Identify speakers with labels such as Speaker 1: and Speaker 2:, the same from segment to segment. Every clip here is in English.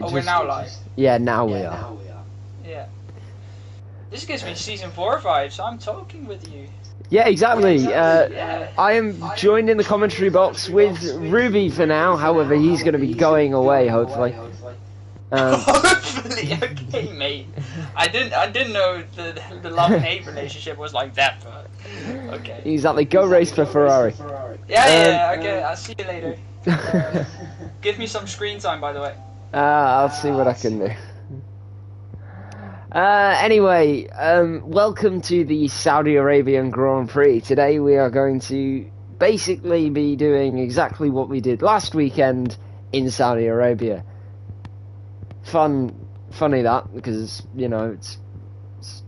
Speaker 1: Oh, we're now live.
Speaker 2: Yeah, now we are.
Speaker 1: Yeah. This gives me season 4 vibes. I'm talking with you.
Speaker 2: Yeah, exactly.
Speaker 1: Yeah.
Speaker 2: I am joined in the commentary box with Ruby for now. However, he's going to be going away, hopefully.
Speaker 1: Hopefully, okay, mate. I didn't know the love and hate relationship was like that, but okay.
Speaker 2: Exactly. Go race for Ferrari.
Speaker 1: Yeah, okay. I'll see you later. Give me some screen time, by the way.
Speaker 2: I'll see what I can do. Anyway, welcome to the Saudi Arabian Grand Prix. Today we are going to basically be doing exactly what we did last weekend in Saudi Arabia. Funny that, because, you know, it's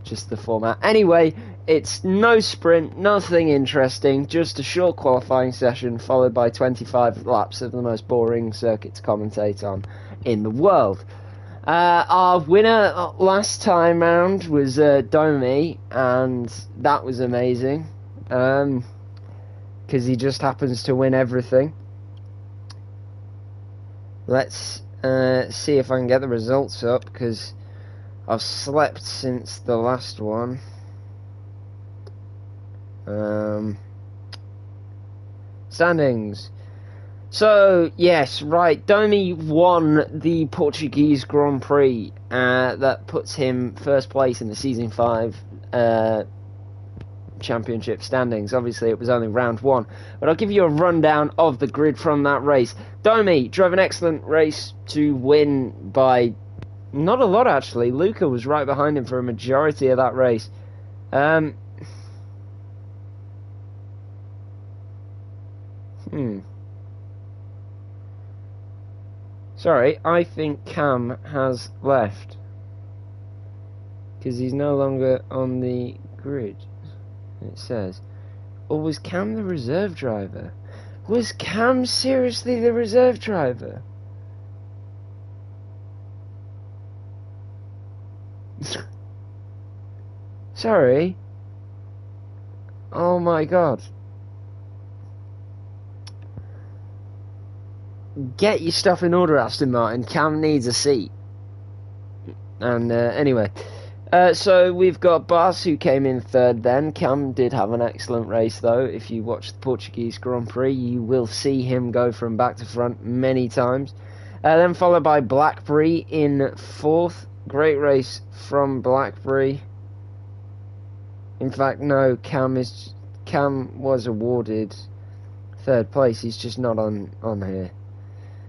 Speaker 2: just the format. Anyway, it's no sprint, nothing interesting, just a short qualifying session followed by 25 laps of the most boring circuit to commentate on in the world. Our winner last time round was Domi, and that was amazing, because he just happens to win everything. Let's see if I can get the results up, because I've slept since the last one. Standings. So, yes, right, Domi won the Portuguese Grand Prix. That puts him first place in the Season 5 championship standings. Obviously, it was only round 1. But I'll give you a rundown of the grid from that race. Domi drove an excellent race to win by not a lot, actually. Luca was right behind him for a majority of that race. Sorry, I think Cam has left, because he's no longer on the grid, it says. Or was Cam the reserve driver? Was Cam seriously the reserve driver? Sorry. Oh my god. Get your stuff in order, Aston Martin. Cam needs a seat. And anyway, so we've got Bas, who came in third then. Cam did have an excellent race, though. If you watch the Portuguese Grand Prix, you will see him go from back to front many times. Then followed by Blackberry in fourth. Great race from Blackberry. In fact, no, Cam was awarded third place. He's just not on here.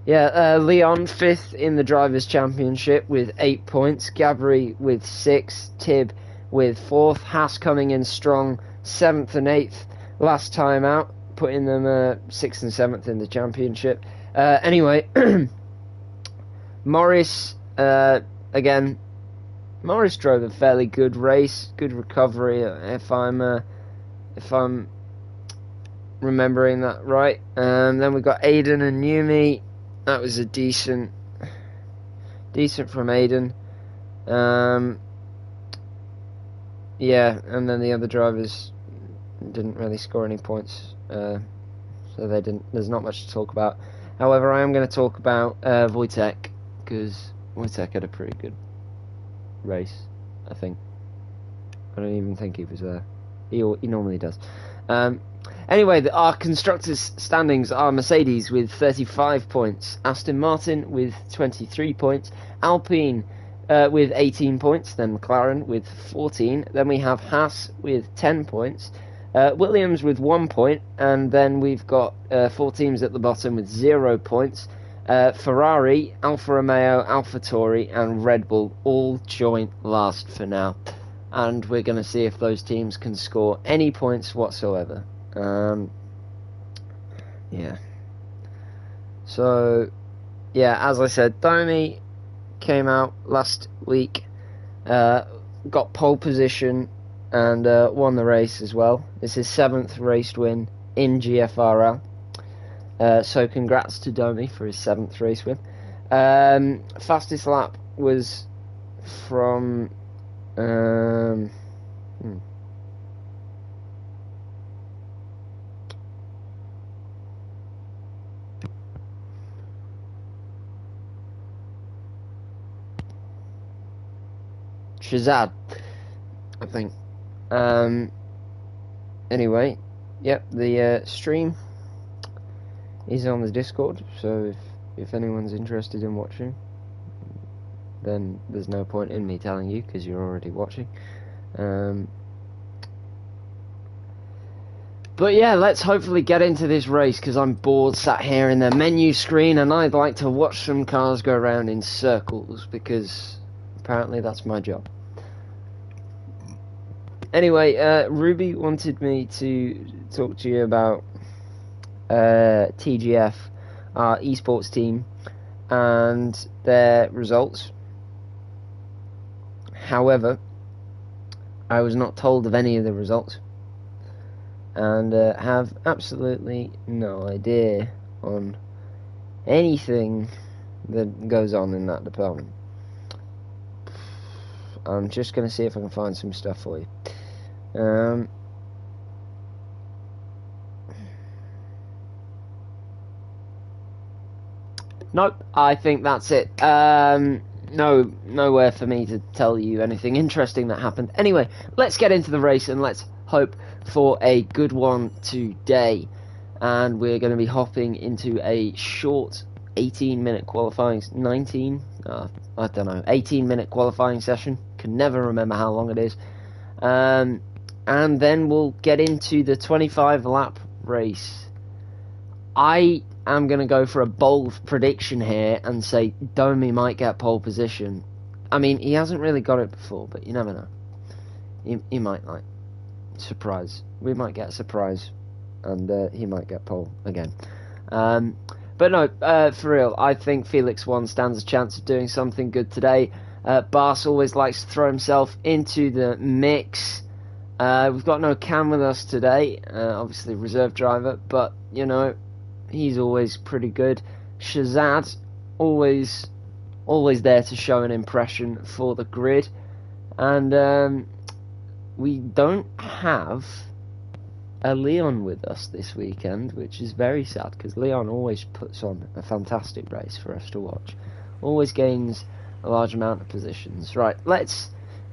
Speaker 2: Yeah, Leon, 5th in the Drivers' Championship with 8 points. Gabri with 6. Tib with 4th. Haas coming in strong, 7th and 8th last time out, putting them 6th and 7th in the championship. Anyway, Morris, again, Morris drove a fairly good race, good recovery, if I'm remembering that right. Then we've got Aiden and Yumi. That was a decent from Aiden. Yeah, and then the other drivers didn't really score any points, so they didn't. There's not much to talk about. However, I am going to talk about Wojtek, because Wojtek had a pretty good race, I think. I don't even think he was there. He normally does. Anyway, our constructors' standings are Mercedes with 35 points, Aston Martin with 23 points, Alpine with 18 points, then McLaren with 14, then we have Haas with 10 points, Williams with 1 point, and then we've got 4 teams at the bottom with 0 points. Ferrari, Alfa Romeo, AlphaTauri, and Red Bull all joint last for now. And we're going to see if those teams can score any points whatsoever. Yeah. So, yeah, as I said, Domi came out last week, got pole position, and won the race as well. It's his 7th race win in GFRL. So congrats to Domi for his 7th race win. Fastest lap was from... Shazad, I think. Anyway, yep, the stream is on the Discord, so if anyone's interested in watching, then there's no point in me telling you, because you're already watching. But yeah, let's hopefully get into this race, because I'm bored sat here in the menu screen, and I'd like to watch some cars go around in circles, because apparently that's my job. Anyway, Ruby wanted me to talk to you about TGF, our esports team, and their results. However, I was not told of any of the results, and have absolutely no idea on anything that goes on in that department. I'm just going to see if I can find some stuff for you. Nope, I think that's it. Nowhere for me to tell you anything interesting that happened. Anyway, let's get into the race and let's hope for a good one today. And we're going to be hopping into a short 18-minute qualifying, 18-minute qualifying session. Can never remember how long it is. And then we'll get into the 25-lap race. I am going to go for a bold prediction here and say Domi might get pole position. I mean, he hasn't really got it before, but you never know. He might, like, surprise. We might get a surprise, and he might get pole again. But no, for real, I think Felix 1 stands a chance of doing something good today. Bas always likes to throw himself into the mix. We've got no Cam with us today, obviously reserve driver, but, you know, he's always pretty good. Shazad, always there to show an impression for the grid. And we don't have a Leon with us this weekend, which is very sad, because Leon always puts on a fantastic race for us to watch. Always gains a large amount of positions. Right, let's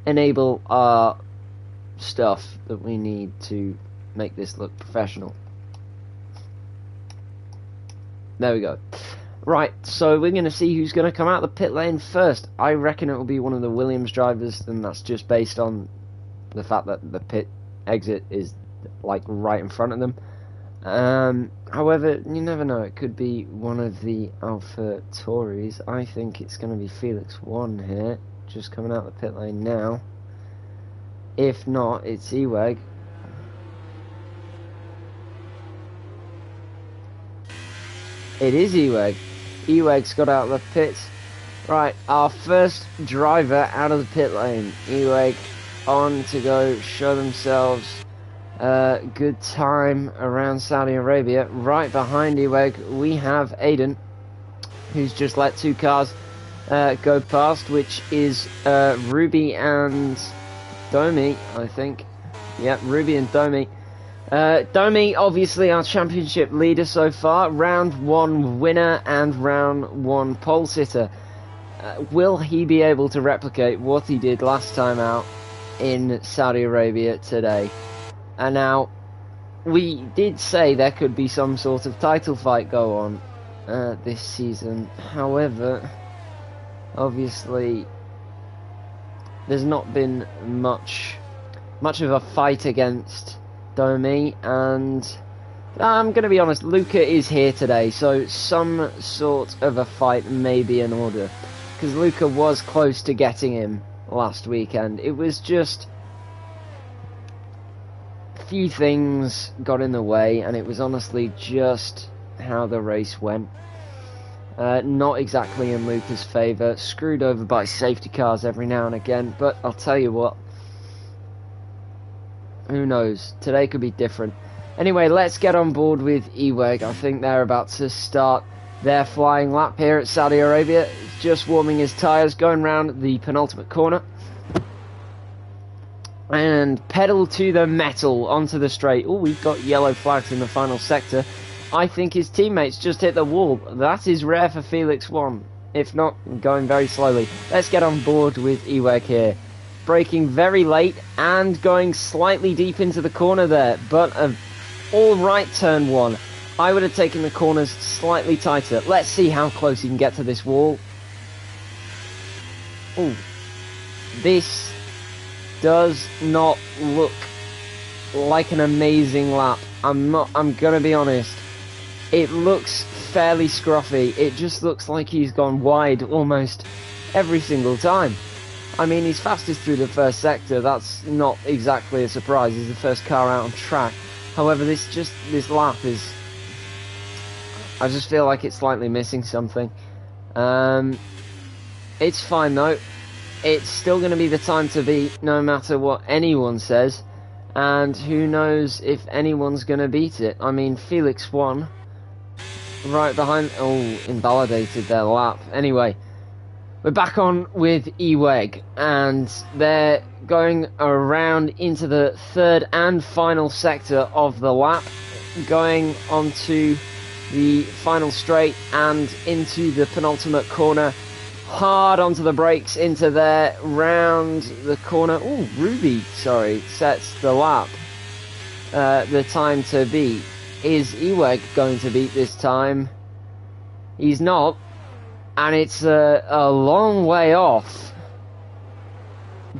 Speaker 2: enable our stuff that we need to make this look professional. There we go. Right, so we're going to see who's going to come out the pit lane first. I reckon it will be one of the Williams drivers, and that's just based on the fact that the pit exit is like right in front of them. However, you never know, it could be one of the Alpha Tauris. I think it's going to be Felix 1 here, just coming out the pit lane now. If not, it's Eweg. It is Eweg. Eweg's got out of the pits. Right, our first driver out of the pit lane. Eweg on to go show themselves good time around Saudi Arabia. Right behind Eweg we have Aiden, who's just let two cars go past, which is Ruby and Domi, I think. Yep, Ruby and Domi. Domi, obviously our championship leader so far, round 1 winner and round 1 pole sitter. Will he be able to replicate what he did last time out in Saudi Arabia today? And now, we did say there could be some sort of title fight go on this season. However, obviously, there's not been much of a fight against Domi, and I'm going to be honest, Luca is here today, so some sort of a fight may be in order, because Luca was close to getting him last weekend. It was just a few things got in the way, and it was honestly just how the race went. Not exactly in Luca's favour, screwed over by safety cars every now and again, but I'll tell you what, who knows, today could be different. Anyway, let's get on board with Eweg. I think they're about to start their flying lap here at Saudi Arabia. Just warming his tyres, going round the penultimate corner. And pedal to the metal onto the straight. Oh, we've got yellow flags in the final sector. I think his teammates just hit the wall. That is rare for Felix 1. If not, going very slowly. Let's get on board with Eweg here. braking very late and going slightly deep into the corner there, but a all-right turn one. I would have taken the corners slightly tighter. Let's see how close he can get to this wall. Ooh. This does not look like an amazing lap. I'm gonna be honest. It looks fairly scruffy. It just looks like he's gone wide almost every single time. I mean, he's fastest through the first sector. That's not exactly a surprise. He's the first car out on track. However, this lap is... I just feel like it's slightly missing something. It's fine though. It's still going to be the time to beat no matter what anyone says. And who knows if anyone's going to beat it. I mean, Felix won. Right behind... Oh, invalidated their lap. Anyway, we're back on with Eweg. And they're going around into the third and final sector of the lap. Going onto the final straight and into the penultimate corner. Hard onto the brakes into there, round the corner. Oh, Ruby, sorry, sets the lap. The time to beat. Is Eweg going to beat this time? He's not. And it's a long way off.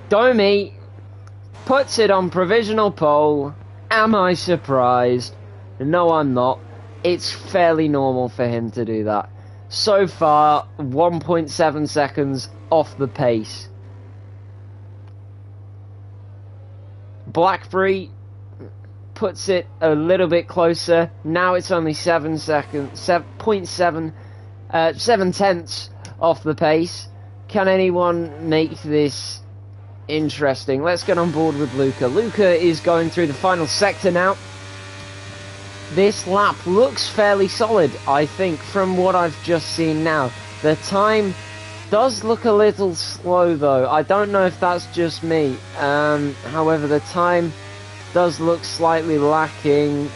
Speaker 2: Domi puts it on provisional pole. Am I surprised? No, I'm not. It's fairly normal for him to do that. So far, 1.7 seconds off the pace. Blackberry puts it a little bit closer. Now it's only 7 seconds, 7.7, 7 tenths off the pace. Can anyone make this interesting? Let's get on board with Luca. Luca is going through the final sector now. This lap looks fairly solid, I think, from what I've just seen now. The time does look a little slow, though. I don't know if that's just me. However, the time does look slightly lacking.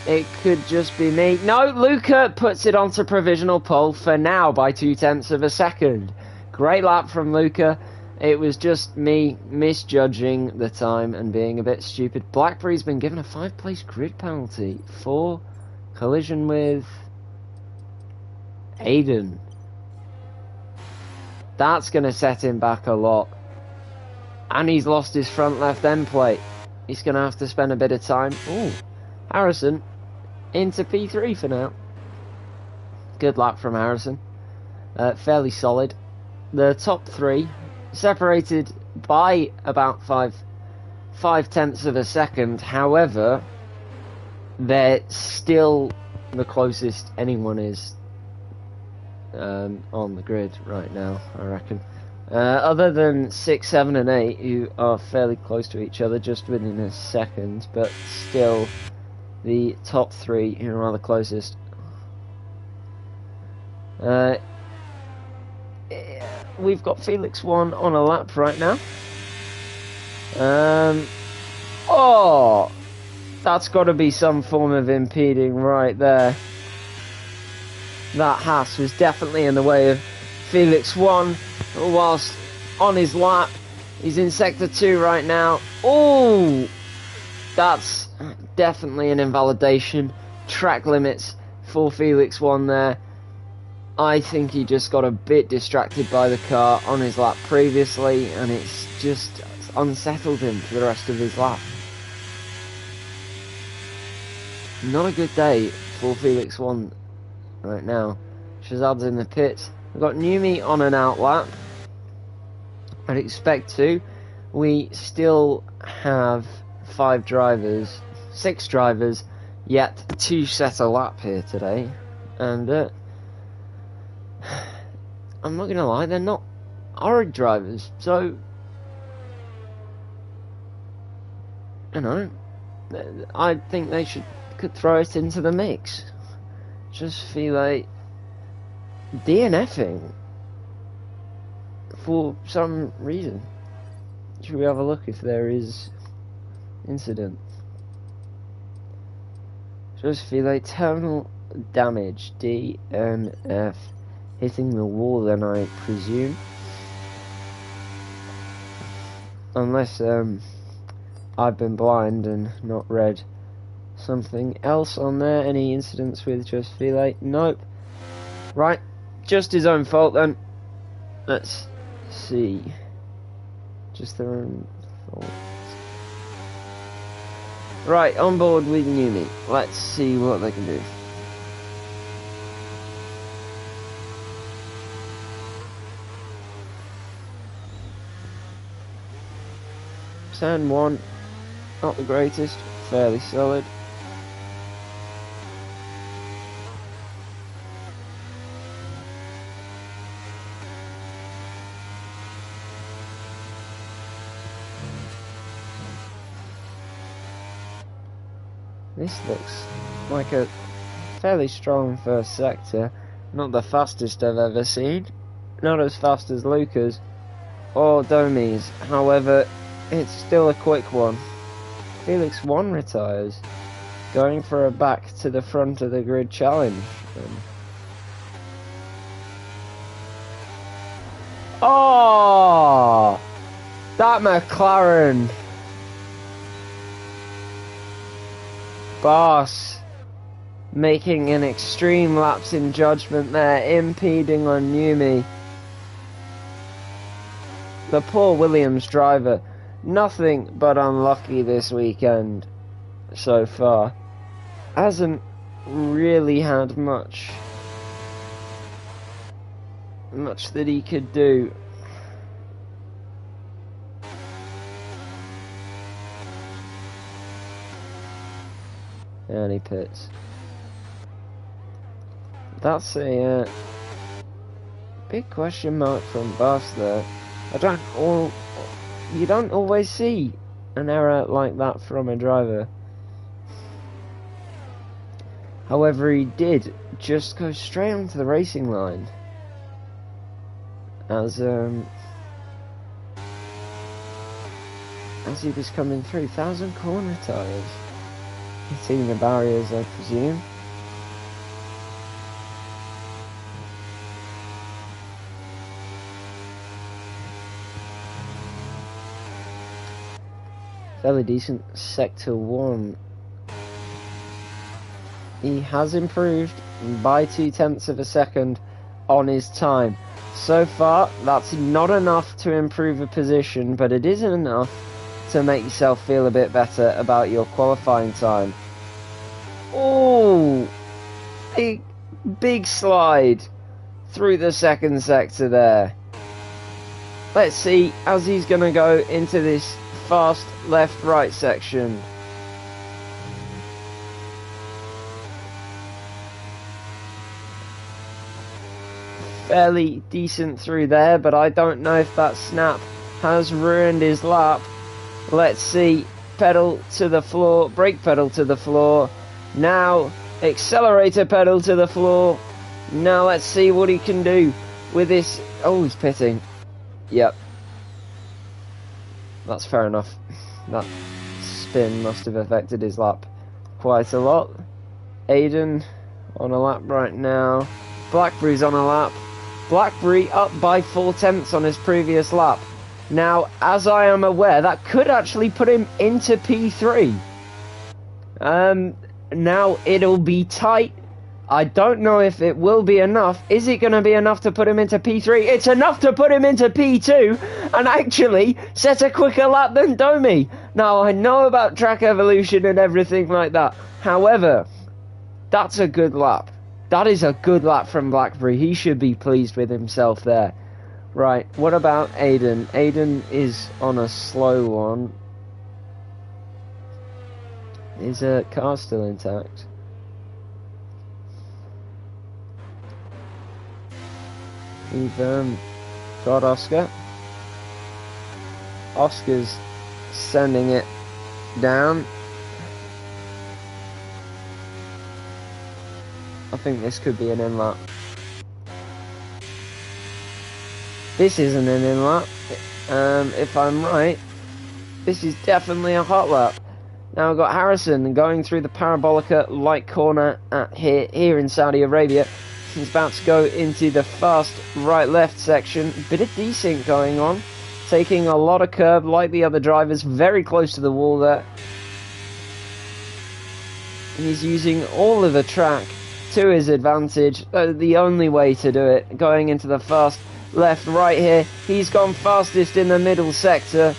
Speaker 2: It could just be me. No, Luca puts it onto provisional pole for now by 0.2 of a second. Great lap from Luca. It was just me misjudging the time and being a bit stupid. Blackberry's been given a 5-place grid penalty for collision with Aiden. That's going to set him back a lot. And he's lost his front left end plate. He's going to have to spend a bit of time. Ooh, Harrison into P3 for now. Good lap from Harrison. Fairly solid. The top three separated by about 5 tenths of a second. However, they're still the closest anyone is on the grid right now, I reckon. Other than 6, 7 and 8, who are fairly close to each other, just within a second, but still the top three who are the closest. We've got Felix 1 on a lap right now. Oh, that's got to be some form of impeding right there. That Haas was definitely in the way of Felix 1 whilst on his lap. He's in sector 2 right now. Oh, that's definitely an invalidation. Track limits for Felix 1 there. I think he just got a bit distracted by the car on his lap previously, and it's just unsettled him for the rest of his lap. Not a good day for Felix 1 right now. Shazad's in the pits. We've got Numi on an out lap. I'd expect to. We still have 6 drivers, yet to set a lap here today. And I'm not gonna lie, they're not Orig drivers, so you know, I think they could throw it into the mix. Just feel like DNFing for some reason. Should we have a look if there is incident? Just feel like terminal damage, DNF. Hitting the wall then, I presume. unless I've been blind and not read something else on there. Any incidents with just File? Nope. Right, just his own fault then. Let's see. Just their own fault. Right, on board with Numi. Let's see what they can do. Turn 1, not the greatest, fairly solid. This looks like a fairly strong first sector. Not the fastest I've ever seen. Not as fast as Luca's or Domi's. However, it's still a quick one. Felix 1 retires. Going for a back to the front of the grid challenge. Oh! That McLaren! Boss making an extreme lapse in judgment there, impeding on Numi. The poor Williams driver, nothing but unlucky this weekend so far. Hasn't really had much that he could do. And he pits. That's a big question mark from Boss there. You don't always see an error like that from a driver. However, he did just go straight onto the racing line as he was coming through. 1,000 corner tyres. Hitting the barriers, I presume. Fairly decent sector 1. He has improved by 0.2 of a second on his time. So far, that's not enough to improve a position, but it is enough to make yourself feel a bit better about your qualifying time. Oh, big slide through the second sector there. Let's see as he's going to go into this fast left-right section. Fairly decent through there, but I don't know if that snap has ruined his lap. Let's see. Pedal to the floor, brake pedal to the floor. Now, accelerator pedal to the floor. Now let's see what he can do with this. Oh, he's pitting. Yep. That's fair enough. That spin must have affected his lap quite a lot. Aiden on a lap right now. Blackberry's on a lap. Blackberry up by 0.4 on his previous lap. Now, as I am aware, that could actually put him into P3. Now, it'll be tight. I don't know if it will be enough. Is it going to be enough to put him into P3? It's enough to put him into P2 and actually set a quicker lap than Domi. Now, I know about track evolution and everything like that. However, that's a good lap. That is a good lap from Blackberry. He should be pleased with himself there. Right, what about Aiden? Aiden is on a slow one. Is a car still intact? We've got Oscar. Oscar's sending it down. I think this could be an in-lap. This isn't an in-lap. If I'm right, this is definitely a hot lap. Now we've got Harrison going through the Parabolica light corner at here in Saudi Arabia. He's about to go into the fast right-left section. Bit of desync going on. taking a lot of curb like the other drivers, very close to the wall there. He's using all of the track to his advantage. The only way to do it, going into the fast left right here. He's gone fastest in the middle sector.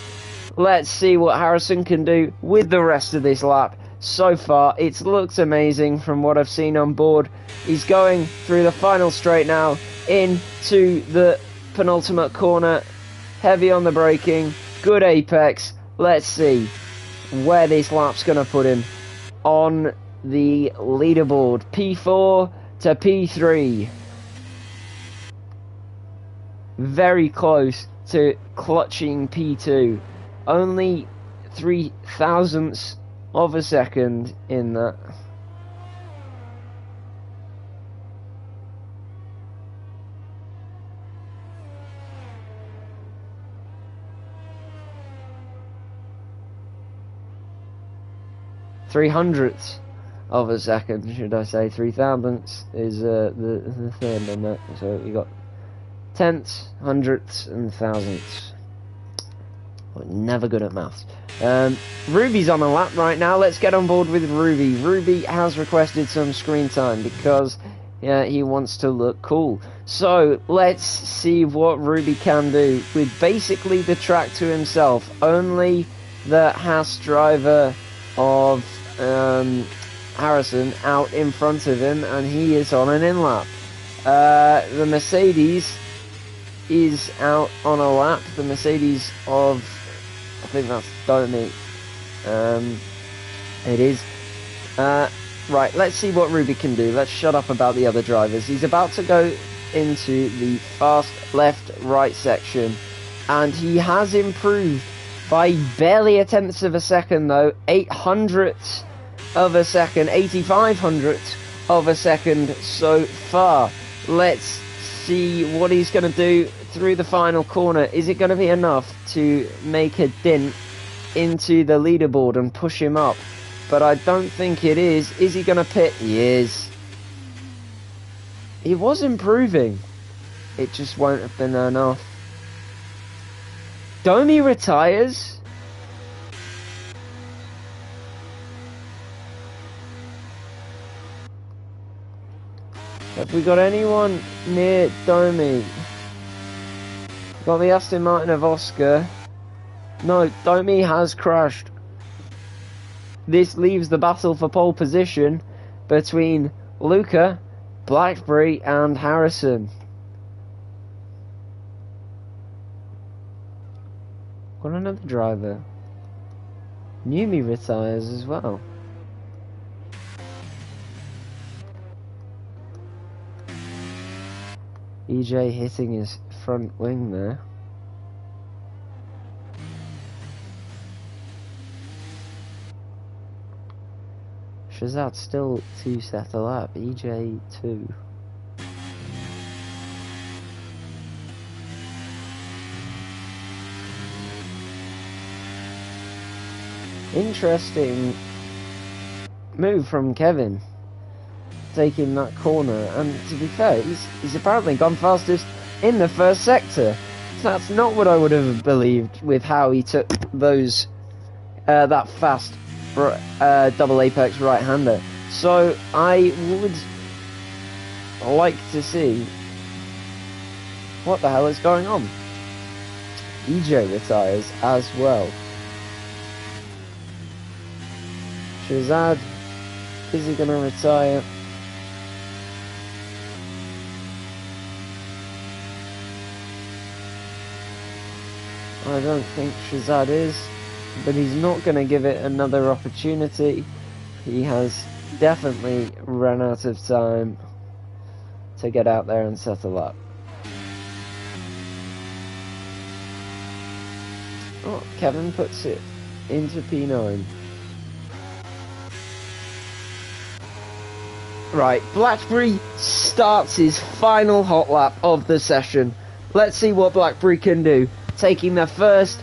Speaker 2: Let's see what Harrison can do with the rest of this lap. So far, it's looked amazing from what I've seen on board. He's going through the final straight now, into the penultimate corner. Heavy on the braking, good apex. Let's see where this lap's going to put him on the leaderboard. P4 to P3. Very close to clutching P2. Only 0.003 of a second in that. Three hundredths of a second, should I say? 0.003 is the third on that. So you got tenths, hundredths, and thousandths. I'm never good at maths. Ruby's on a lap right now. Let's get on board with Ruby. Ruby has requested some screen time because he wants to look cool. So let's see what Ruby can do with basically the track to himself. Only the Haas driver of Harrison out in front of him, and he is on an in-lap. The Mercedes is out on a lap. The Mercedes of, I think that's Domi. It is. Right, let's see what Ruby can do. Let's shut up about the other drivers. He's about to go into the fast left-right section, and he has improved by barely a tenth of a second though. 0.08 of a second, 0.85 of a second so far. Let's see what he's going to do through the final corner. Is it going to be enough to make a dent into the leaderboard and push him up? But I don't think it is. Is he going to pit? He is. He was improving. It just won't have been enough. Domi retires. Have we got anyone near Domi? Got the Aston Martin of Oscar. No, Domi has crashed. This leaves the battle for pole position between Luca, Blackberry and Harrison. Got another driver. Numi retires as well. EJ hitting his front wing there. Shazad still 2 set a lap. EJ 2. Interesting move from Kevin, taking that corner, and to be fair, he's apparently gone fastest in the first sector. That's not what I would have believed with how he took those that fast double apex right-hander. So I would like to see what the hell is going on. EJ retires as well. Shazad, is he going to retire? I don't think Shazad is, but he's not going to give it another opportunity. He has definitely run out of time to get out there and settle up. Oh, Kevin puts it into P9. Right, Blackberry starts his final hot lap of the session. Let's see what Blackberry can do. Taking the first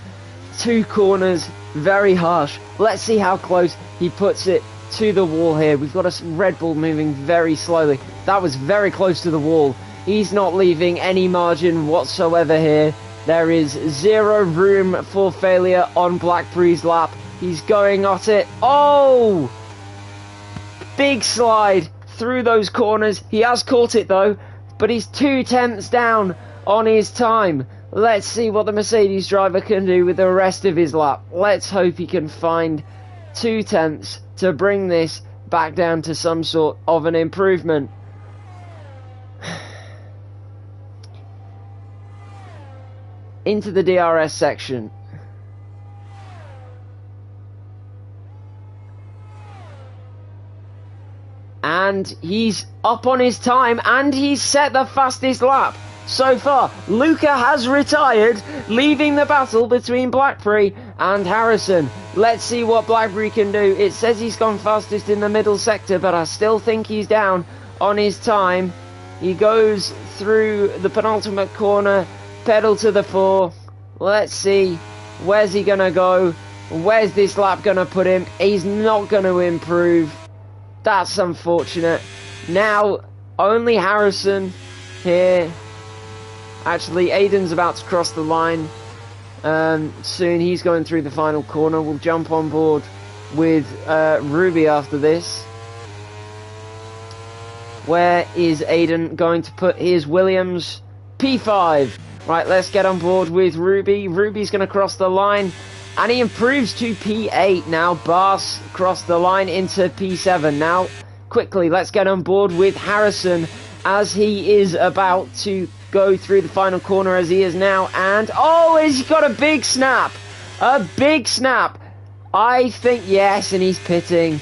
Speaker 2: 2 corners, very harsh. Let's see how close he puts it to the wall here. We've got a Red Bull moving very slowly. That was very close to the wall. He's not leaving any margin whatsoever here. There is zero room for failure on Black Prix's lap. He's going at it. Oh! Big slide through those corners. He has caught it though, but he's 2/10 down on his time. Let's see what the Mercedes driver can do with the rest of his lap. Let's hope he can find 2/10 to bring this back down to some sort of an improvement. Into the DRS section. And he's up on his time, and he's set the fastest lap so far. Luca has retired, leaving the battle between Black Prix and Harrison. Let's see what Black Prix can do. It says he's gone fastest in the middle sector, but I still think he's down on his time. He goes through the penultimate corner, pedal to the floor. Let's see, where's he gonna go? Where's this lap gonna put him? He's not gonna improve. That's unfortunate. Now, only Harrison here. Actually, Aiden's about to cross the line. Soon he's going through the final corner. We'll jump on board with Ruby after this. Where is Aiden going to put his Williams? P5. Right, let's get on board with Ruby. Ruby's going to cross the line. And he improves to P8 now. Bas crossed the line into P7. Now, quickly, let's get on board with Harrison as he is about to go through the final corner as he is now. And, oh, he's got a big snap. A big snap. I think, yes, and he's pitting.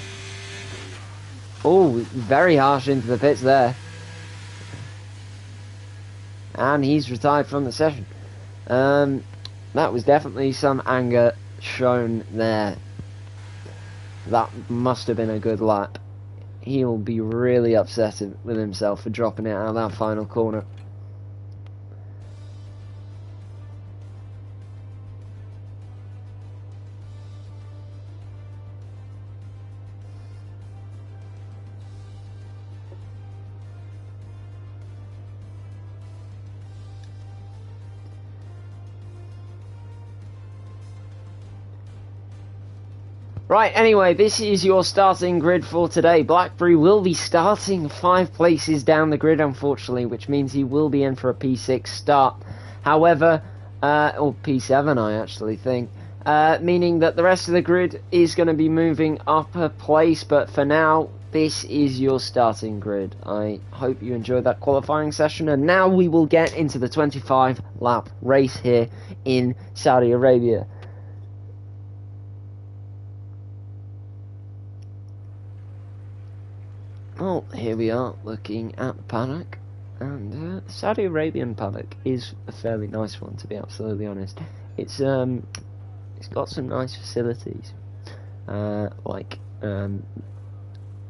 Speaker 2: Oh, very harsh into the pits there. And he's retired from the session. That was definitely some anger shown there. That must have been a good lap. He'll be really upset with himself for dropping it out of that final corner. Right, anyway, this is your starting grid for today. Black Prix will be starting 5 places down the grid, unfortunately, which means he will be in for a P6 start. However, or P7, I actually think, meaning that the rest of the grid is going to be moving up a place, but for now, this is your starting grid. I hope you enjoyed that qualifying session, and now we will get into the 25-lap race here in Saudi Arabia. Well, here we are looking at the paddock, and the Saudi Arabian paddock is a fairly nice one, to be absolutely honest. It's got some nice facilities, like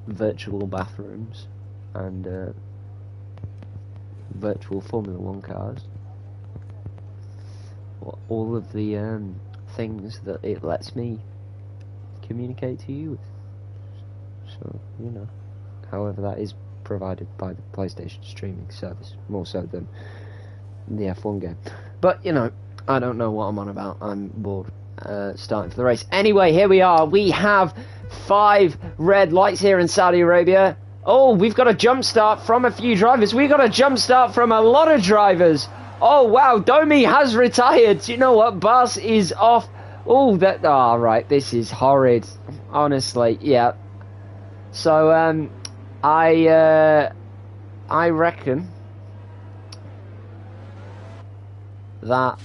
Speaker 2: virtual bathrooms and virtual Formula 1 cars. All of the things that it lets me communicate to you with. So, you know. However, that is provided by the PlayStation streaming service, more so than the F1 game. But, you know, I don't know what I'm on about. I'm bored starting for the race. Anyway, here we are. We have 5 red lights here in Saudi Arabia. Oh, we've got a jump start from a few drivers. We've got a jump start from a lot of drivers. Oh, wow, Domi has retired. You know what? Bas is off. Oh, that... Oh, right, this is horrid. Honestly, yeah. So, I reckon that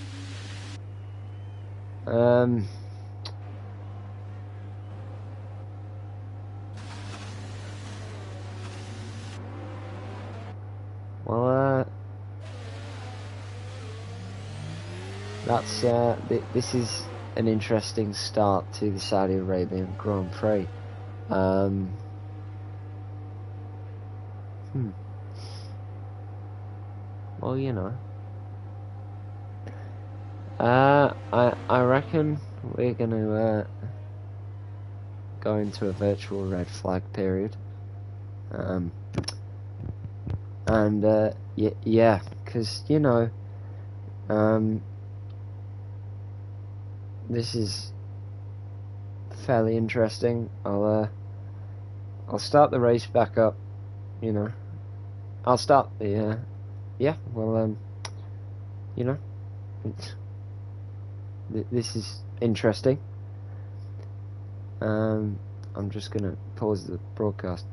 Speaker 2: that's this is an interesting start to the Saudi Arabian Grand Prix. Well, you know, I reckon we're gonna go into a virtual red flag period, and yeah, because you know, this is fairly interesting. I'll start the race back up. You know, I'll start the yeah. Well, you know, this is interesting. I'm just gonna pause the broadcast.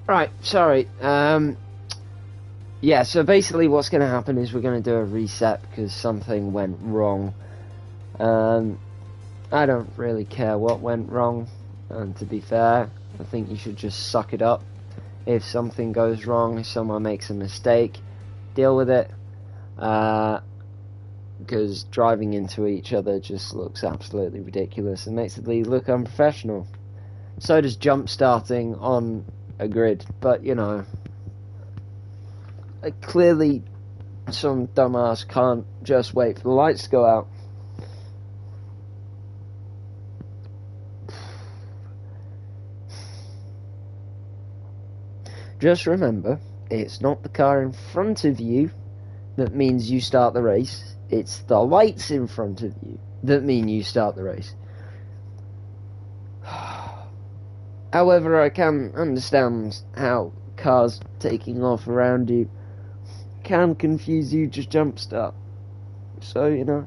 Speaker 2: Right, sorry. Yeah, so basically what's going to happen is we're going to do a reset because something went wrong. I don't really care what went wrong, and to be fair, I think you should just suck it up. If something goes wrong, if someone makes a mistake, deal with it. Because driving into each other just looks absolutely ridiculous and makes the league look unprofessional. So does jump starting on a grid, but you know, clearly some dumbass can't just wait for the lights to go out. Just remember, it's not the car in front of you that means you start the race, it's the lights in front of you that mean you start the race. However, I can understand how cars taking off around you can confuse you to jump start. So, you know.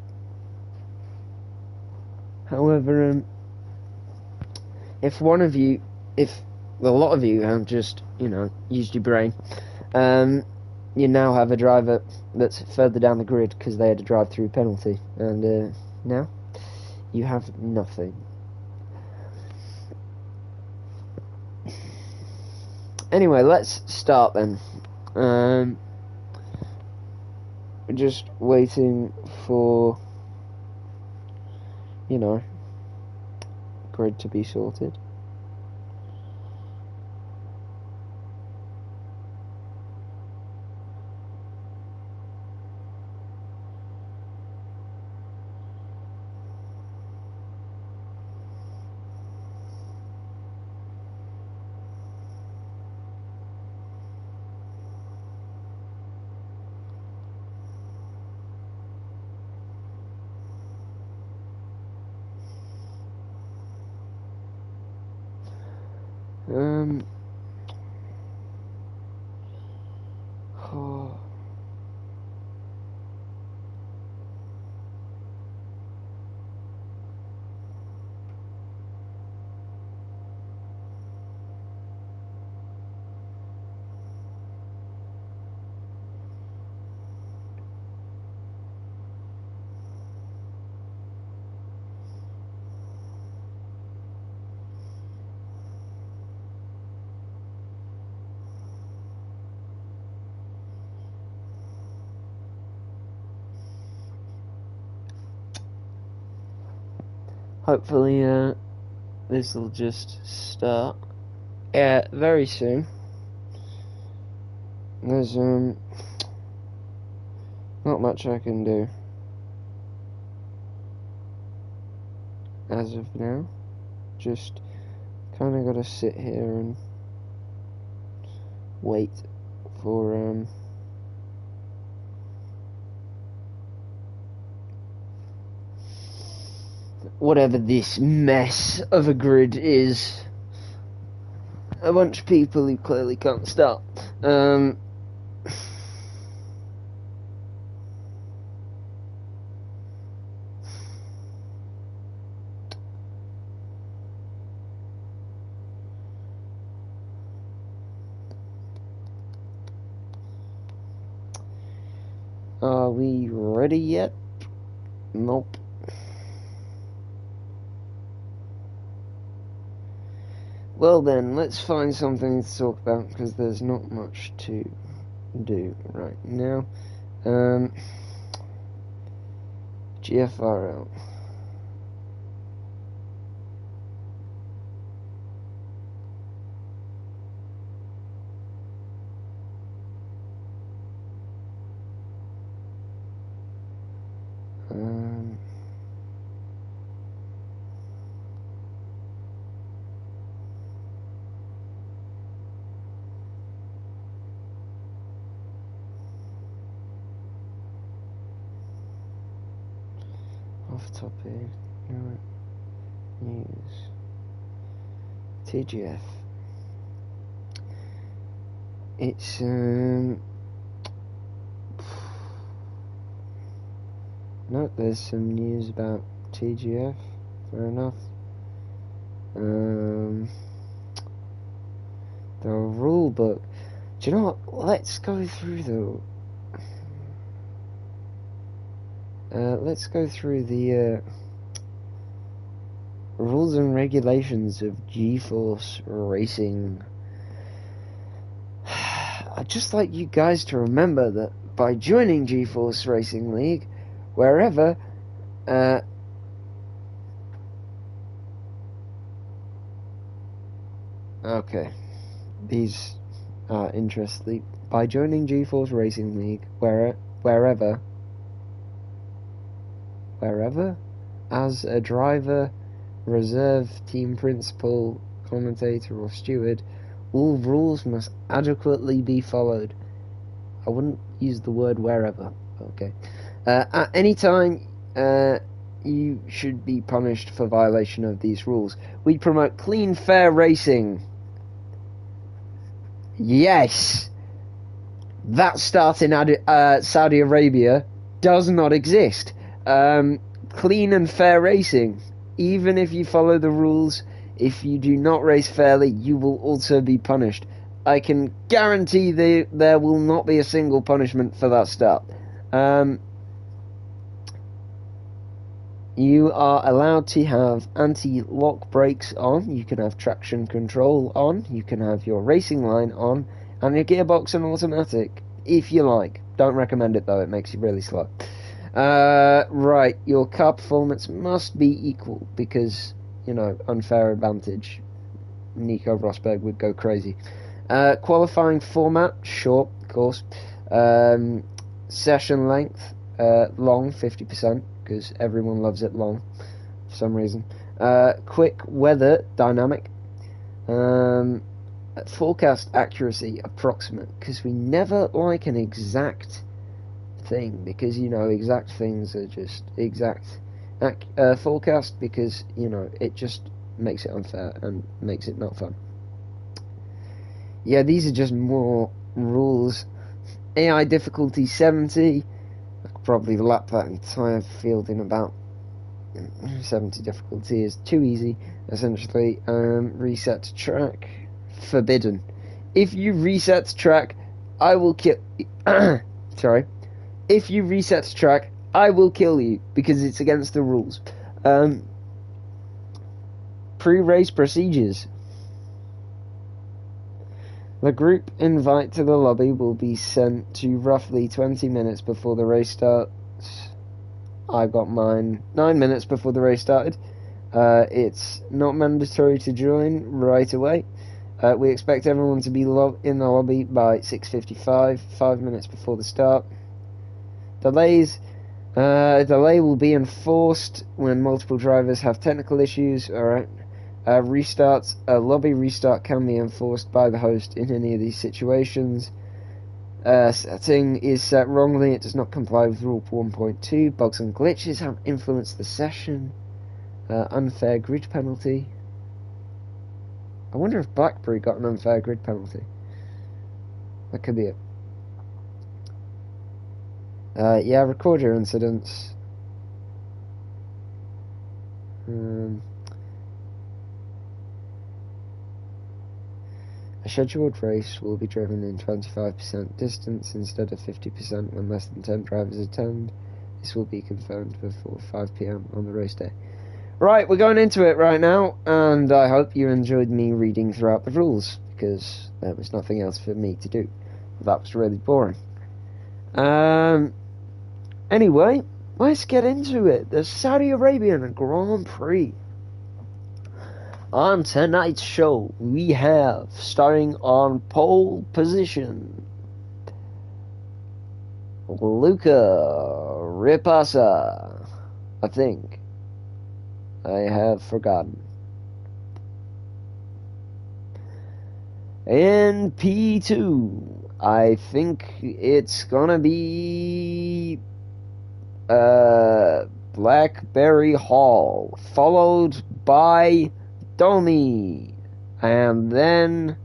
Speaker 2: However, if one of you, if a lot of you have just, you know, used your brain, you now have a driver that's further down the grid because they had a drive-through penalty, and now you have nothing. Anyway, let's start then. We're just waiting for, you know, grid to be sorted. Oh. Hopefully, this will just start. Yeah, very soon. There's not much I can do as of now. Just kind of got to sit here and wait for whatever this mess of a grid is. A bunch of people who clearly can't start. Are we ready yet? Nope. Well then, let's find something to talk about, because there's not much to do right now. GFRL. Um, off topic. News. TGF. It's no, there's some news about TGF. Fair enough. The rule book. Do you know what? Let's go through let's go through the rules and regulations of GeForce Racing. I'd just like you guys to remember that by joining GeForce Racing League, wherever okay, these are interesting. By joining GeForce Racing League, wherever, as a driver, reserve, team principal, commentator, or steward, all rules must adequately be followed. I wouldn't use the word wherever. Okay. At any time, you should be punished for violation of these rules. We promote clean, fair racing. Yes! That start in Saudi Arabia does not exist. Clean and fair racing. Even if you follow the rules, if you do not race fairly, you will also be punished. I can guarantee there will not be a single punishment for that start. You are allowed to have anti-lock brakes on, you can have traction control on, you can have your racing line on, and your gearbox and automatic, if you like. Don't recommend it though, it makes you really slow. Right, your car performance must be equal, because, you know, unfair advantage. Nico Rosberg would go crazy. Qualifying format, short, of course. Session length, long, 50%, because everyone loves it long, for some reason. Quick weather, dynamic. Forecast accuracy, approximate, because we never like an exact thing, because, you know, exact things are just exact. Forecast, because, you know, it just makes it unfair and makes it not fun. Yeah, these are just more rules. AI difficulty 70. I could probably lap that entire field in about 70 difficulty is too easy, essentially. Reset to track, forbidden. If you reset to track, I will kill. Sorry. If you reset to track, I will kill you because it's against the rules. Pre-race procedures. The group invite to the lobby will be sent to roughly 20 minutes before the race starts. I got mine 9 minutes before the race started. It's not mandatory to join right away. We expect everyone to be in the lobby by 6:55, 5 minutes before the start. Delays. Delay will be enforced when multiple drivers have technical issues. Alright. Restarts. A lobby restart can be enforced by the host in any of these situations. Setting is set wrongly. It does not comply with Rule 1.2. Bugs and glitches have influenced the session. Unfair grid penalty. I wonder if BlackBerry got an unfair grid penalty. That could be it. Yeah, record your incidents. A scheduled race will be driven in 25% distance instead of 50% when less than 10 drivers attend. This will be confirmed before 5 PM on the race day. Right, we're going into it right now, and I hope you enjoyed me reading throughout the rules, because there was nothing else for me to do. That was really boring. Anyway, let's get into it. The Saudi Arabian Grand Prix. On tonight's show, we have, starting on pole position, Luca Ripasa. I think. I have forgotten. In P2, I think it's gonna be Blackberry Hall, followed by Domi, and then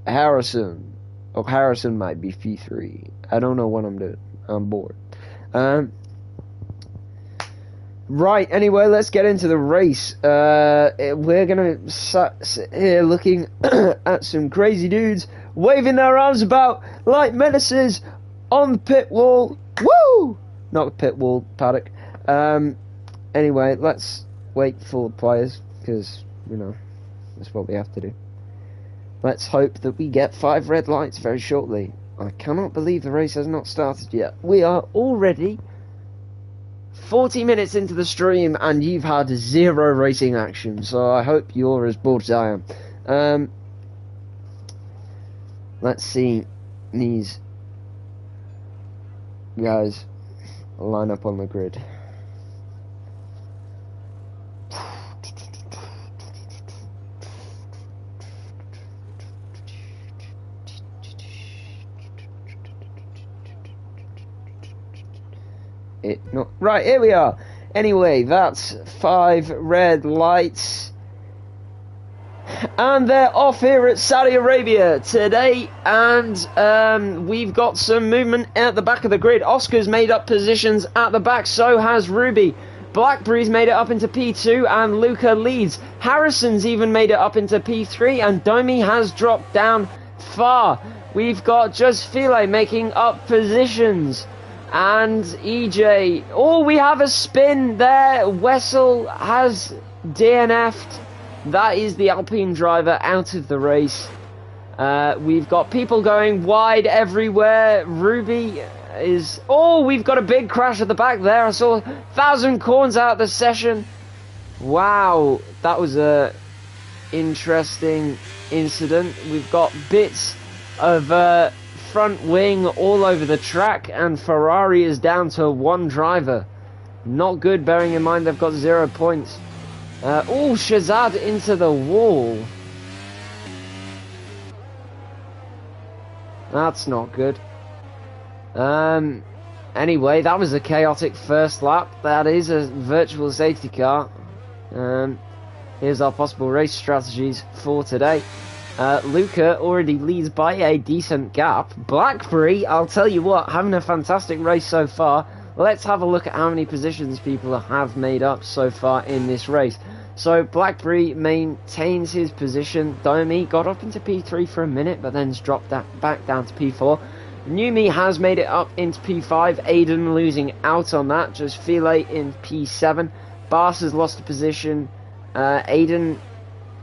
Speaker 2: Harrison. Oh, Harrison might be P3. I don't know what I'm doing. I'm bored. Right, anyway, let's get into the race. We're gonna sit here looking at some crazy dudes waving their arms about like menaces on the pit wall. Woo! Not the pit wall, paddock. Anyway, let's wait for the players, because, you know, that's what we have to do. Let's hope that we get 5 red lights very shortly. I cannot believe the race has not started yet. We are already 40 minutes into the stream and you've had 0 racing action, so I hope you're as bored as I am. Let's see these guys line up on the grid. Right, here we are. Anyway, that's 5 red lights. And they're off here at Saudi Arabia today. And we've got some movement at the back of the grid. Oscar's made up positions at the back, so has Ruby. Blackberry's made it up into P2 and Luca leads. Harrison's even made it up into P3 and Domi has dropped down far. We've got Just File making up positions. And EJ, oh, we have a spin there. Wessel has DNF'd. That is the Alpine driver out of the race. We've got people going wide everywhere. Ruby is... Oh, we've got a big crash at the back there. I saw 1,000 corns out of the session. Wow, that was a interesting incident. We've got bits of... front wing all over the track, and Ferrari is down to 1 driver. Not good, bearing in mind they've got 0 points. Oh, Shazad into the wall. That's not good. Anyway, that was a chaotic first lap. That is a virtual safety car. Here's our possible race strategies for today. Luca already leads by a decent gap. Blackberry, I'll tell you what, having a fantastic race so far. Let's have a look at how many positions people have made up so far in this race. So Blackberry maintains his position. Domi got up into P3 for a minute, but then's dropped back down to P4. Numi has made it up into P5. Aiden losing out on that. Just File in P7. Bas has lost a position. Aiden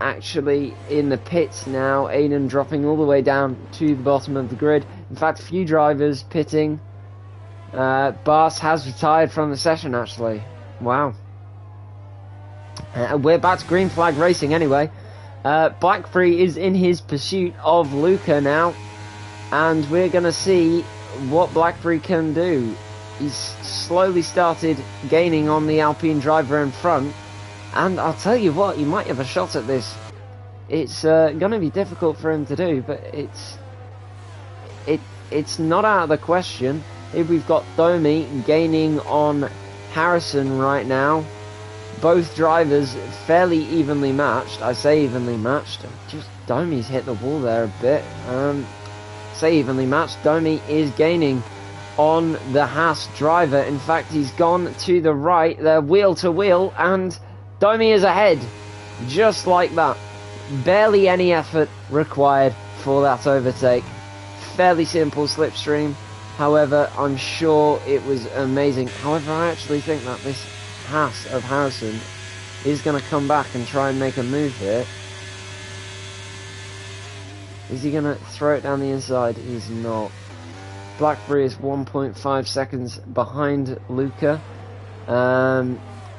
Speaker 2: actually in the pits now. Aiden dropping all the way down to the bottom of the grid. In fact, a few drivers pitting. Bas has retired from the session actually. Wow. We're back to green flag racing anyway. Blackberry is in his pursuit of Luca now, and we're gonna see what Blackberry can do. He's slowly started gaining on the Alpine driver in front. And I'll tell you what, he might have a shot at this. It's going to be difficult for him to do, but it's not out of the question. If we've got Domi gaining on Harrison right now, both drivers fairly evenly matched. I say evenly matched. Just Domi's hit the wall there a bit. Say evenly matched. Domi is gaining on the Haas driver. In fact, he's gone to the right. They're wheel to wheel, and Domi is ahead, just like that. Barely any effort required for that overtake. Fairly simple slipstream. However, I'm sure it was amazing. However, I actually think that this Haas of Harrison is going to come back and try and make a move here. Is he going to throw it down the inside? He's not. Blackberry is 1.5 seconds behind Luca.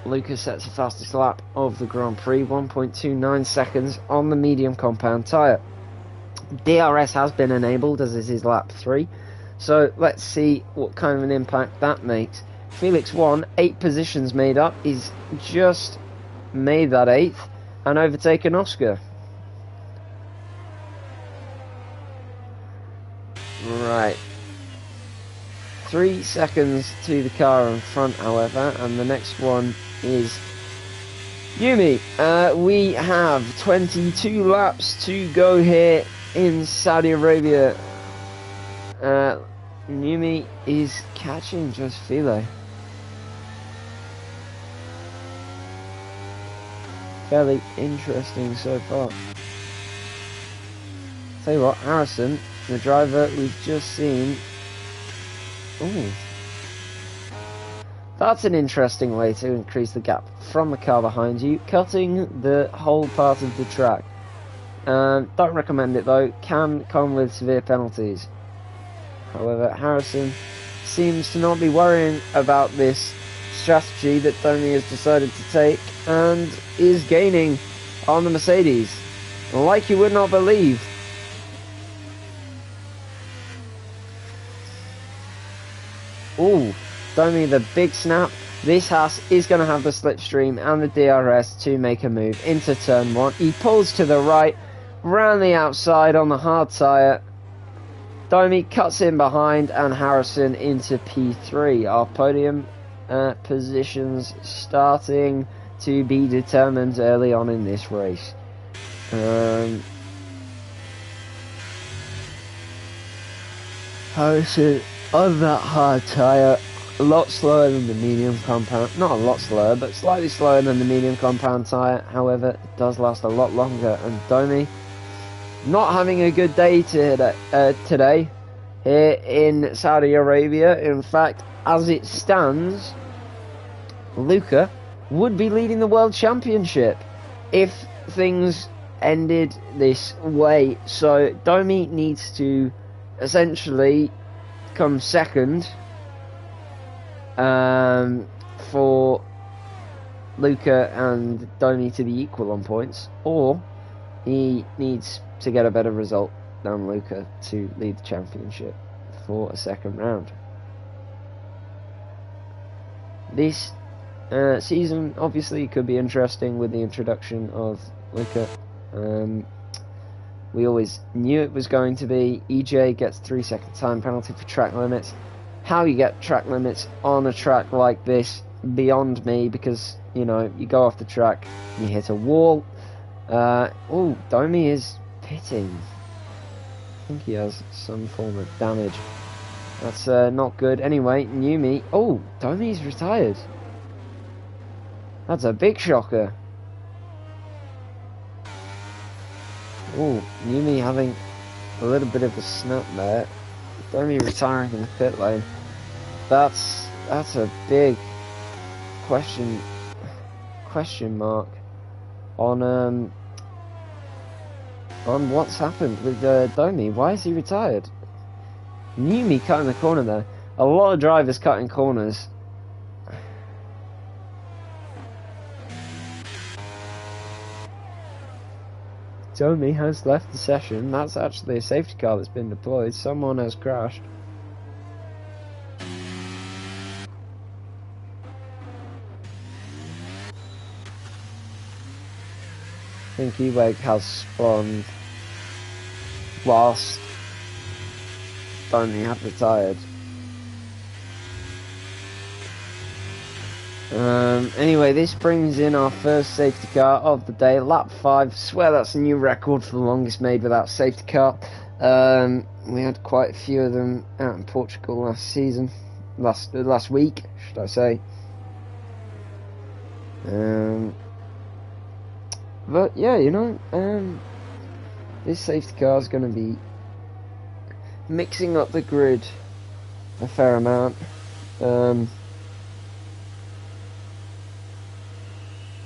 Speaker 2: Luca sets the fastest lap of the Grand Prix, 1.29 seconds on the medium compound tyre. DRS has been enabled as this is lap 3, So let's see what kind of an impact that makes. Felix won, 8 positions made up. He's just made that 8th and overtaken Oscar. Right. 3 seconds to the car in front, however, and the next one is Yumi. We have 22 laps to go here in Saudi Arabia. Yumi is catching just Filo. Fairly interesting so far. Tell you what, Harrison, the driver we've just seen. Ooh. That's an interesting way to increase the gap from the car behind you, cutting the whole part of the track. Don't recommend it though, can come with severe penalties. However, Harrison seems to not be worrying about this strategy that Domi has decided to take and is gaining on the Mercedes, like you would not believe. Ooh, Domi the big snap. This Haas is going to have the slipstream and the DRS to make a move into turn 1. He pulls to the right, round the outside on the hard tyre. Domi cuts in behind and Harrison into P3. Our podium positions starting to be determined early on in this race. Harrison on that hard tyre, a lot slower than the medium compound. Not a lot slower, but slightly slower than the medium compound tyre. However, it does last a lot longer. And Domi not having a good day today here in Saudi Arabia. In fact, as it stands, Luca would be leading the World Championship if things ended this way. So Domi needs to essentially come second for Luca and Domi to be equal on points, or he needs to get a better result than Luca to lead the championship for a second round. This season obviously could be interesting with the introduction of Luca. We always knew it was going to be. EJ gets 3-second time penalty for track limits. How you get track limits on a track like this, beyond me, because, you know, you go off the track, you hit a wall. Oh, Domi is pitting. I think he has some form of damage. That's not good. Anyway, Yumi. Oh, Domi's retired. That's a big shocker. Oh, Yumi having a little bit of a snap there. Domi retiring in the pit lane. That's a big question mark on what's happened with Domi. Why is he retired? Yumi cutting the corner there. A lot of drivers cutting corners. Domi has left the session. That's actually a safety car that's been deployed. Someone has crashed. I think E-Wake has spawned whilst Domi had retired. Anyway, this brings in our first safety car of the day, lap 5. Swear that's a new record for the longest made without safety car. We had quite a few of them out in Portugal last week, should I say. But yeah, you know, this safety car is going to be mixing up the grid a fair amount.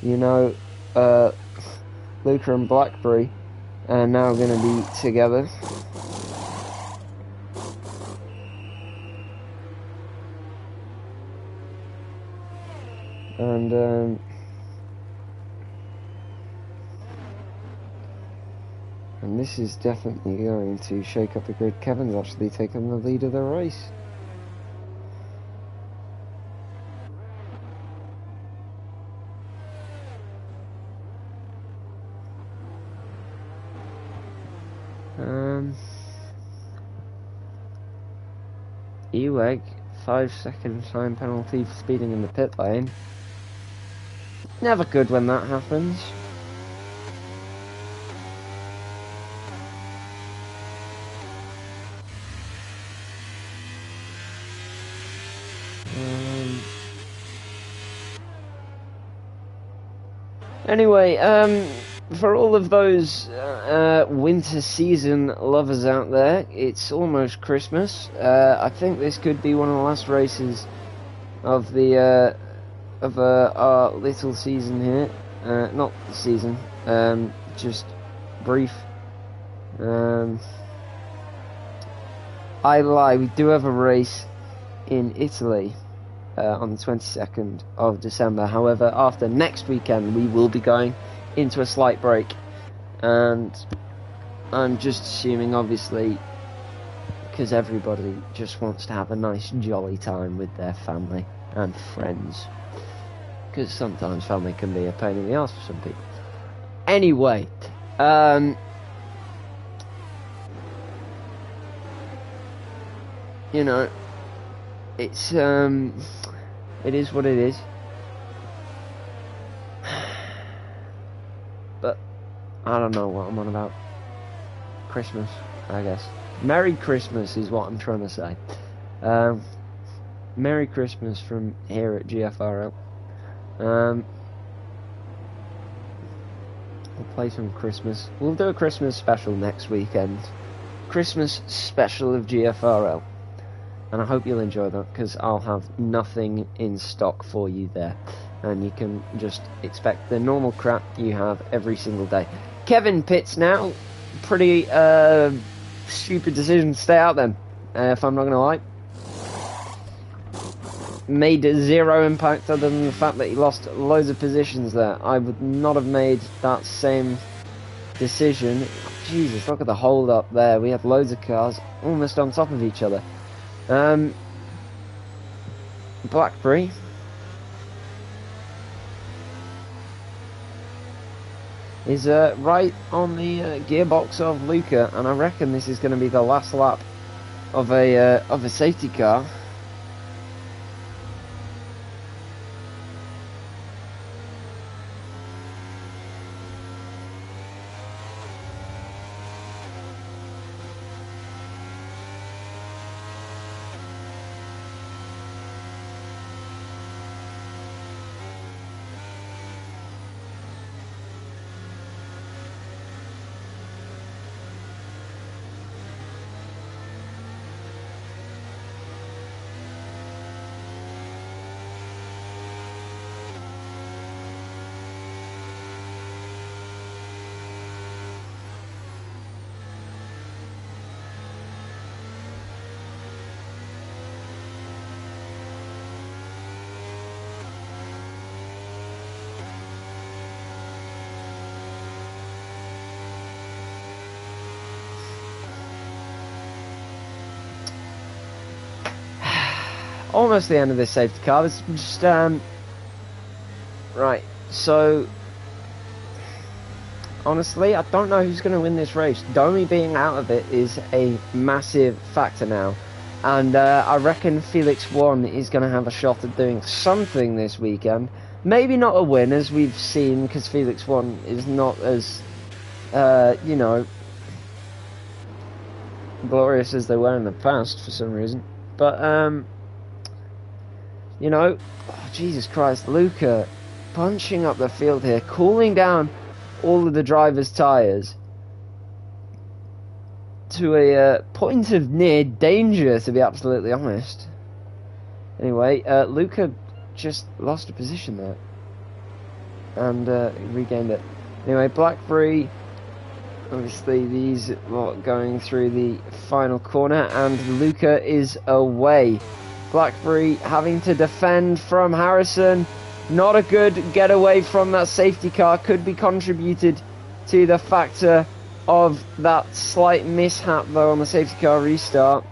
Speaker 2: You know, Luca and Blackberry are now going to be together. And And this is definitely going to shake up the grid. Kevin's actually taken the lead of the race. Eweg, 5-second time penalty for speeding in the pit lane. Never good when that happens. Anyway, for all of those winter season lovers out there, it's almost Christmas. I think this could be one of the last races of the our little season here. Not the season, just brief. I lie, we do have a race in Italy on the 22nd of December. However, after next weekend we will be going into a slight break, and I'm just assuming, obviously, because everybody just wants to have a nice jolly time with their family and friends, because sometimes family can be a pain in the ass for some people. Anyway, you know, it's it is what it is. But I don't know what I'm on about. Christmas, I guess. Merry Christmas is what I'm trying to say. Merry Christmas from here at GFRL. We'll play some Christmas. We'll do a Christmas special next weekend. Christmas special of GFRL. And I hope you'll enjoy that, because I'll have nothing in stock for you there. And you can just expect the normal crap you have every single day. Kevin pits now. Pretty stupid decision to stay out then, if I'm not going to lie. Made zero impact other than the fact that he lost loads of positions there. I would not have made that same decision. Jesus, look at the hold up there. We have loads of cars almost on top of each other. Prix is right on the gearbox of Luca, and I reckon this is going to be the last lap of a safety car. Almost the end of this safety car. It's just right. So honestly, I don't know who's going to win this race. Domi being out of it is a massive factor now, and I reckon Felix 1 is going to have a shot at doing something this weekend. Maybe not a win, as we've seen, because Felix 1 is not as you know, glorious as they were in the past for some reason. But you know, oh, Jesus Christ, Luca punching up the field here, cooling down all of the drivers' tyres to a point of near danger, to be absolutely honest. Anyway, Luca just lost a position there and regained it. Anyway, Prix, obviously these lot going through the final corner, and Luca is away. Prix having to defend from Harrison. Not a good getaway from that safety car. Could be contributed to the factor of that slight mishap though on the safety car restart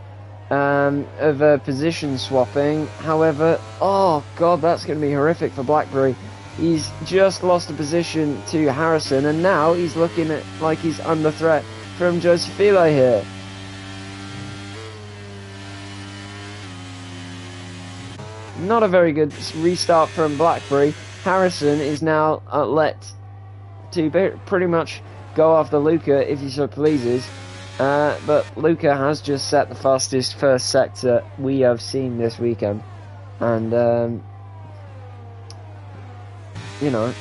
Speaker 2: of position swapping. However, oh god, that's going to be horrific for Blackberry. He's just lost a position to Harrison, and now he's looking at like he's under threat from Josefilo here. Not a very good restart from Blackberry. Harrison is now let to pretty much go after Luca if he so pleases. But Luca has just set the fastest first sector we have seen this weekend. And, you know,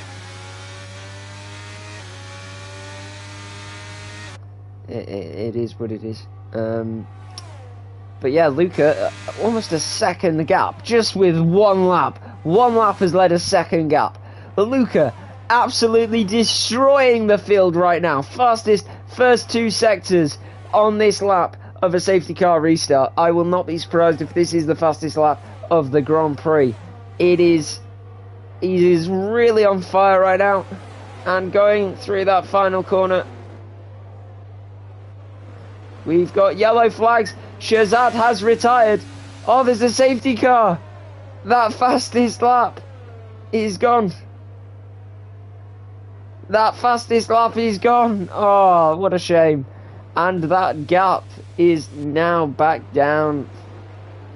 Speaker 2: it is what it is. But yeah, Luca, almost a second gap, just with one lap. One lap has led a second gap. But Luca, absolutely destroying the field right now. Fastest first two sectors on this lap of a safety car restart. I will not be surprised if this is the fastest lap of the Grand Prix. He is really on fire right now. And going through that final corner, we've got yellow flags. Shazad has retired. Oh, there's a safety car. That fastest lap is gone. That fastest lap is gone. Oh, what a shame. And that gap is now back down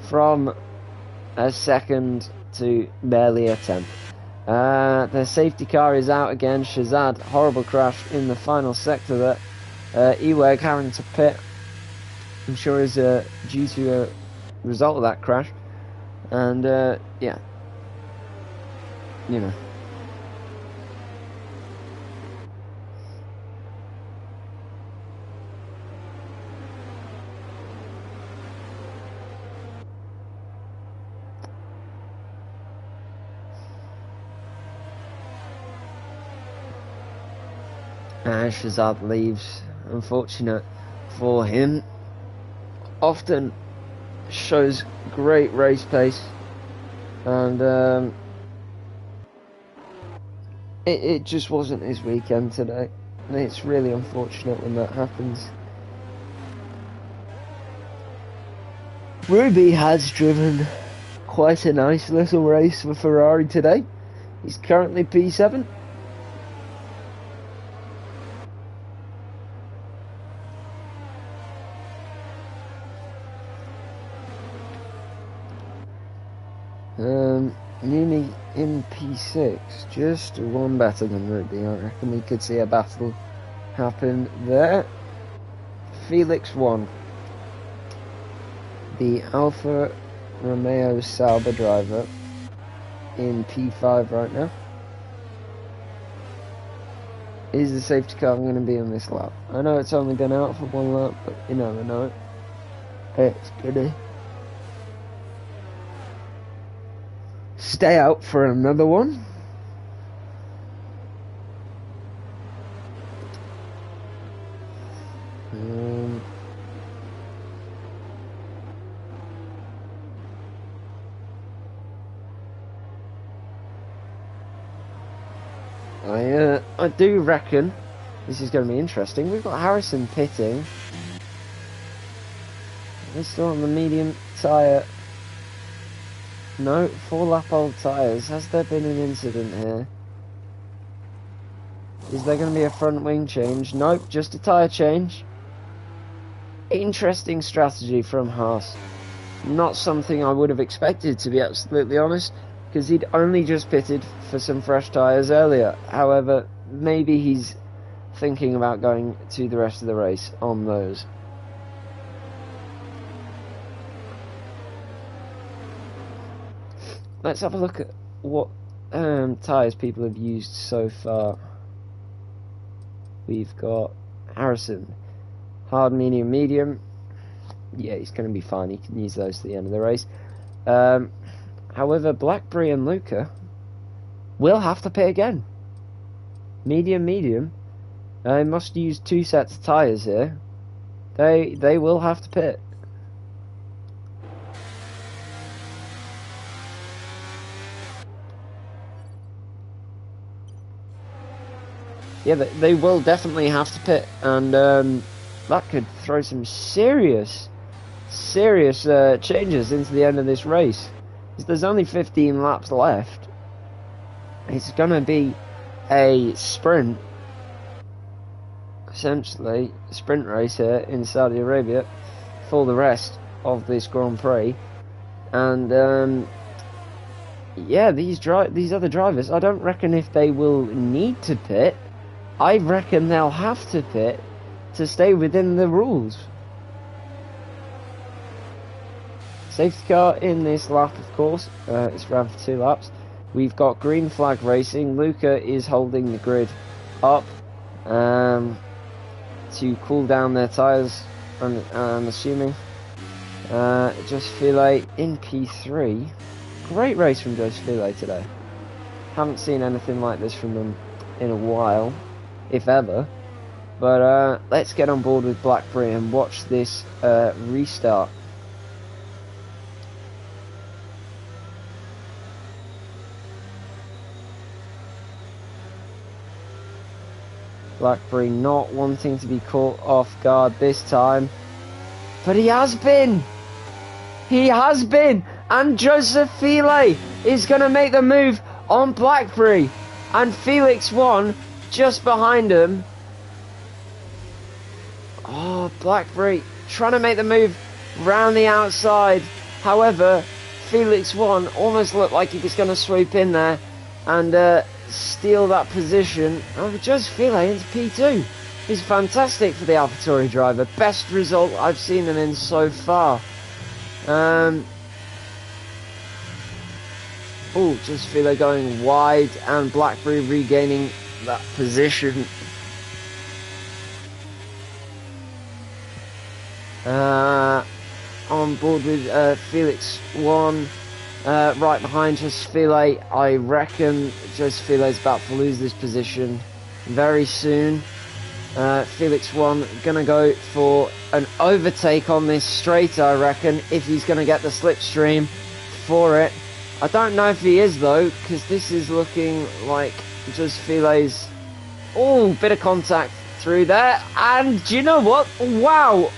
Speaker 2: from a second to barely a tenth. The safety car is out again. Shazad, horrible crash in the final sector there. Eweg having to pit. I'm sure is due to a result of that crash. And yeah, you know. Shazad leaves. Unfortunate for him. Often shows great race pace, and it just wasn't his weekend today, and it's really unfortunate when that happens. Ruby has driven quite a nice little race for Ferrari today. He's currently P7. Nini in P6, just one better than Ruby. I reckon we could see a battle happen there. Felix won. The Alfa Romeo Sauber driver in P5 right now. Is the safety car going to be on this lap? I know it's only been out for one lap, but you never know. It's gonna stay out for another one. I do reckon this is going to be interesting. We've got Harrison pitting. They're still on the medium tyre. No, 4-lap old tyres. Has there been an incident here? Is there going to be a front wing change? Nope, just a tyre change. Interesting strategy from Haas. Not something I would have expected, to be absolutely honest, because he'd only just pitted for some fresh tyres earlier. However, maybe he's thinking about going to the rest of the race on those. Let's have a look at what tyres people have used so far. We've got Harrison, hard, medium, medium. Yeah, he's going to be fine. He can use those to the end of the race. However, Blackberry and Luca will have to pit again. Medium, medium. They must use 2 sets of tyres here. They will have to pit. yeah, they will definitely have to pit, and that could throw some serious changes into the end of this race. Because there's only 15 laps left. It's going to be a sprint, essentially, a sprint race here in Saudi Arabia for the rest of this Grand Prix. And yeah, these other drivers, I don't reckon if they will need to pit. I reckon they'll have to pit to stay within the rules. Safety car in this lap, of course. It's ran for 2 laps. We've got green flag racing. Luca is holding the grid up to cool down their tyres, I'm assuming. Just File in P3. Great race from Just File today. Haven't seen anything like this from them in a while, if ever. But let's get on board with Blackberry and watch this restart. Blackberry not wanting to be caught off guard this time. But he has been! He has been! And Joseph File is going to make the move on Blackberry. And Felix 1 just behind him. Oh, Blackberry trying to make the move round the outside. However, Felix 1 almost looked like he was going to swoop in there and steal that position. Oh, Joseph File into P2 is fantastic for the AlphaTauri driver. Best result I've seen him in so far. Oh, Joseph File going wide and Blackberry regaining that position. On board with Felix 1, right behind Joseph File. I reckon Joseph File is about to lose this position very soon. Felix 1 gonna go for an overtake on this straight, I reckon, if he's gonna get the slipstream for it. I don't know if he is though, because this is looking like Joseph File's... Oh, bit of contact through there, and do you know what? Wow!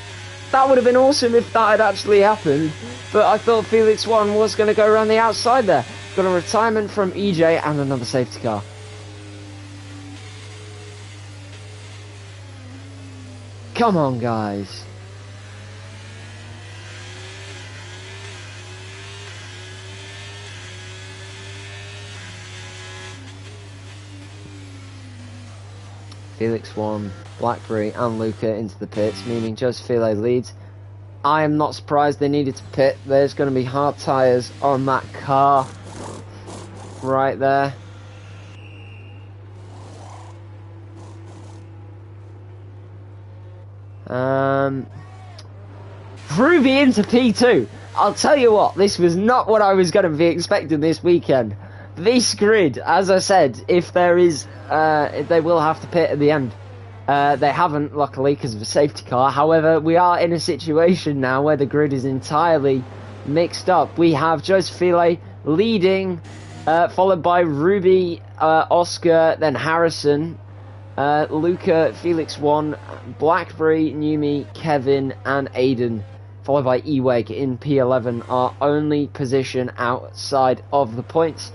Speaker 2: That would have been awesome if that had actually happened, but I thought Felix 1 was going to go around the outside there. Got a retirement from EJ and another safety car. Come on, guys. Felix 1, Blackberry and Luca into the pits, meaning Joseph File leads. I am not surprised they needed to pit. There's going to be hard tyres on that car right there. Ruby into P2. I'll tell you what, this was not what I was going to be expecting this weekend. This grid, as I said, if there is, they will have to pit at the end. They haven't, luckily, because of a safety car. However, we are in a situation now where the grid is entirely mixed up. We have Joseph File leading, followed by Ruby, Oscar, then Harrison, Luca, Felix 1, Blackberry, Numi, Kevin, and Aiden, followed by Eweg in P11, our only position outside of the points.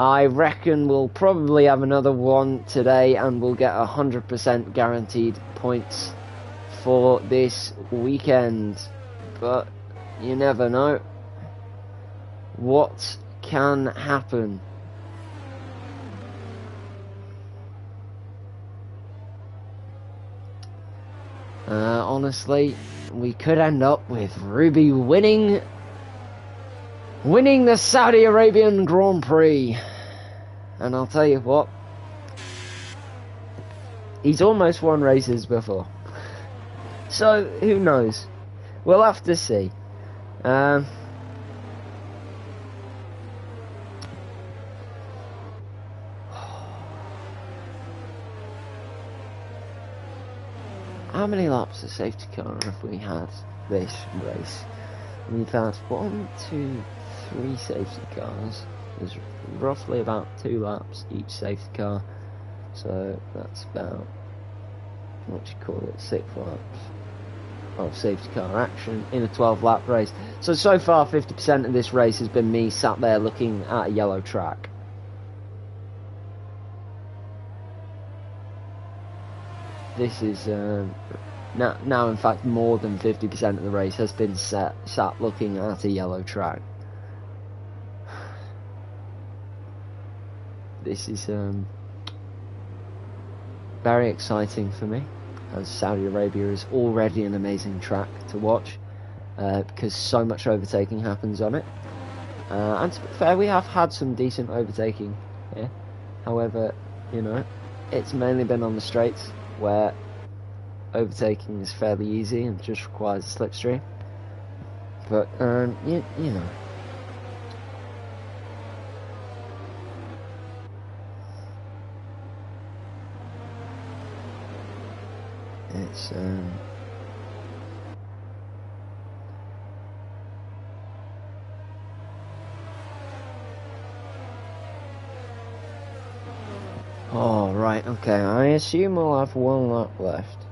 Speaker 2: I reckon we'll probably have another one today and we'll get 100% guaranteed points for this weekend. But you never know what can happen. Honestly, we could end up with Ruby winning the Saudi Arabian Grand Prix. And I'll tell you what, he's almost won races before. So, who knows? We'll have to see. How many laps of safety car have we had this race? We've had 1, 2, 3 safety cars. There's roughly about 2 laps each safety car. So that's about, what do you call it, 6 laps of safety car action in a 12 lap race. So far 50% of this race has been me sat there looking at a yellow track. This is now in fact more than 50% of the race has been sat looking at a yellow track. This is very exciting for me, as Saudi Arabia is already an amazing track to watch, because so much overtaking happens on it. And to be fair, we have had some decent overtaking here. However, you know, it's mainly been on the straights, where overtaking is fairly easy and just requires a slipstream. But, you know. It's, oh, right, okay, I assume we'll have 1 lap left.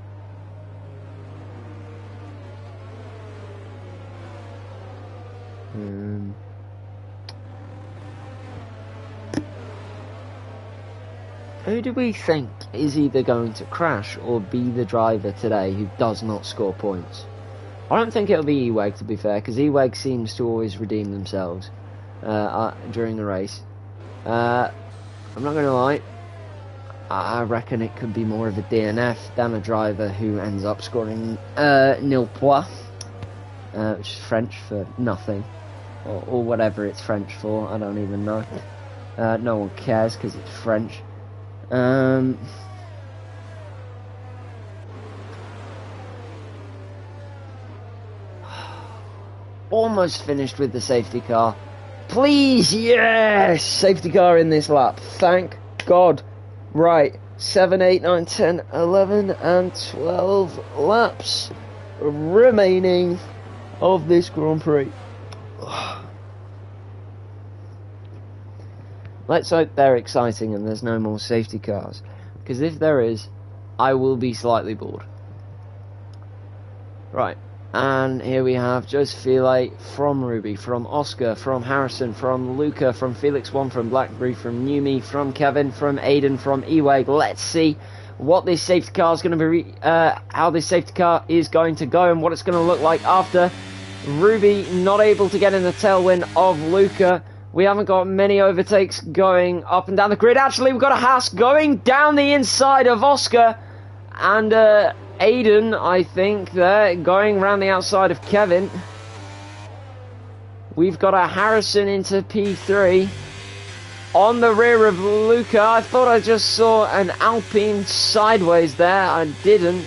Speaker 2: Who do we think is either going to crash or be the driver today who does not score points? I don't think it'll be Eweg, to be fair, because Eweg seems to always redeem themselves during the race. I'm not going to lie, I reckon it could be more of a DNF than a driver who ends up scoring nil points, which is French for nothing, or whatever it's French for, I don't even know. No one cares because it's French. Almost finished with the safety car. Please, yes! Safety car in this lap. Thank God. Right. 7, 8, 9, 10, 11, and 12 laps remaining of this Grand Prix. Let's hope they're exciting and there's no more safety cars, because if there is, I will be slightly bored. Right, and here we have Josephine from Ruby, from Oscar, from Harrison, from Luca, from Felix One, from Blackberry, from Numi, from Kevin, from Aiden, from Eweg. Let's see what this safety car is going to be, how this safety car is going to go and what it's going to look like after. Ruby not able to get in the tailwind of Luca. We haven't got many overtakes going up and down the grid. Actually, we've got a Haas going down the inside of Oscar. And Aiden, I think, there, going around the outside of Kevin. We've got a Harrison into P3. On the rear of Luca. I thought I just saw an Alpine sideways there. I didn't.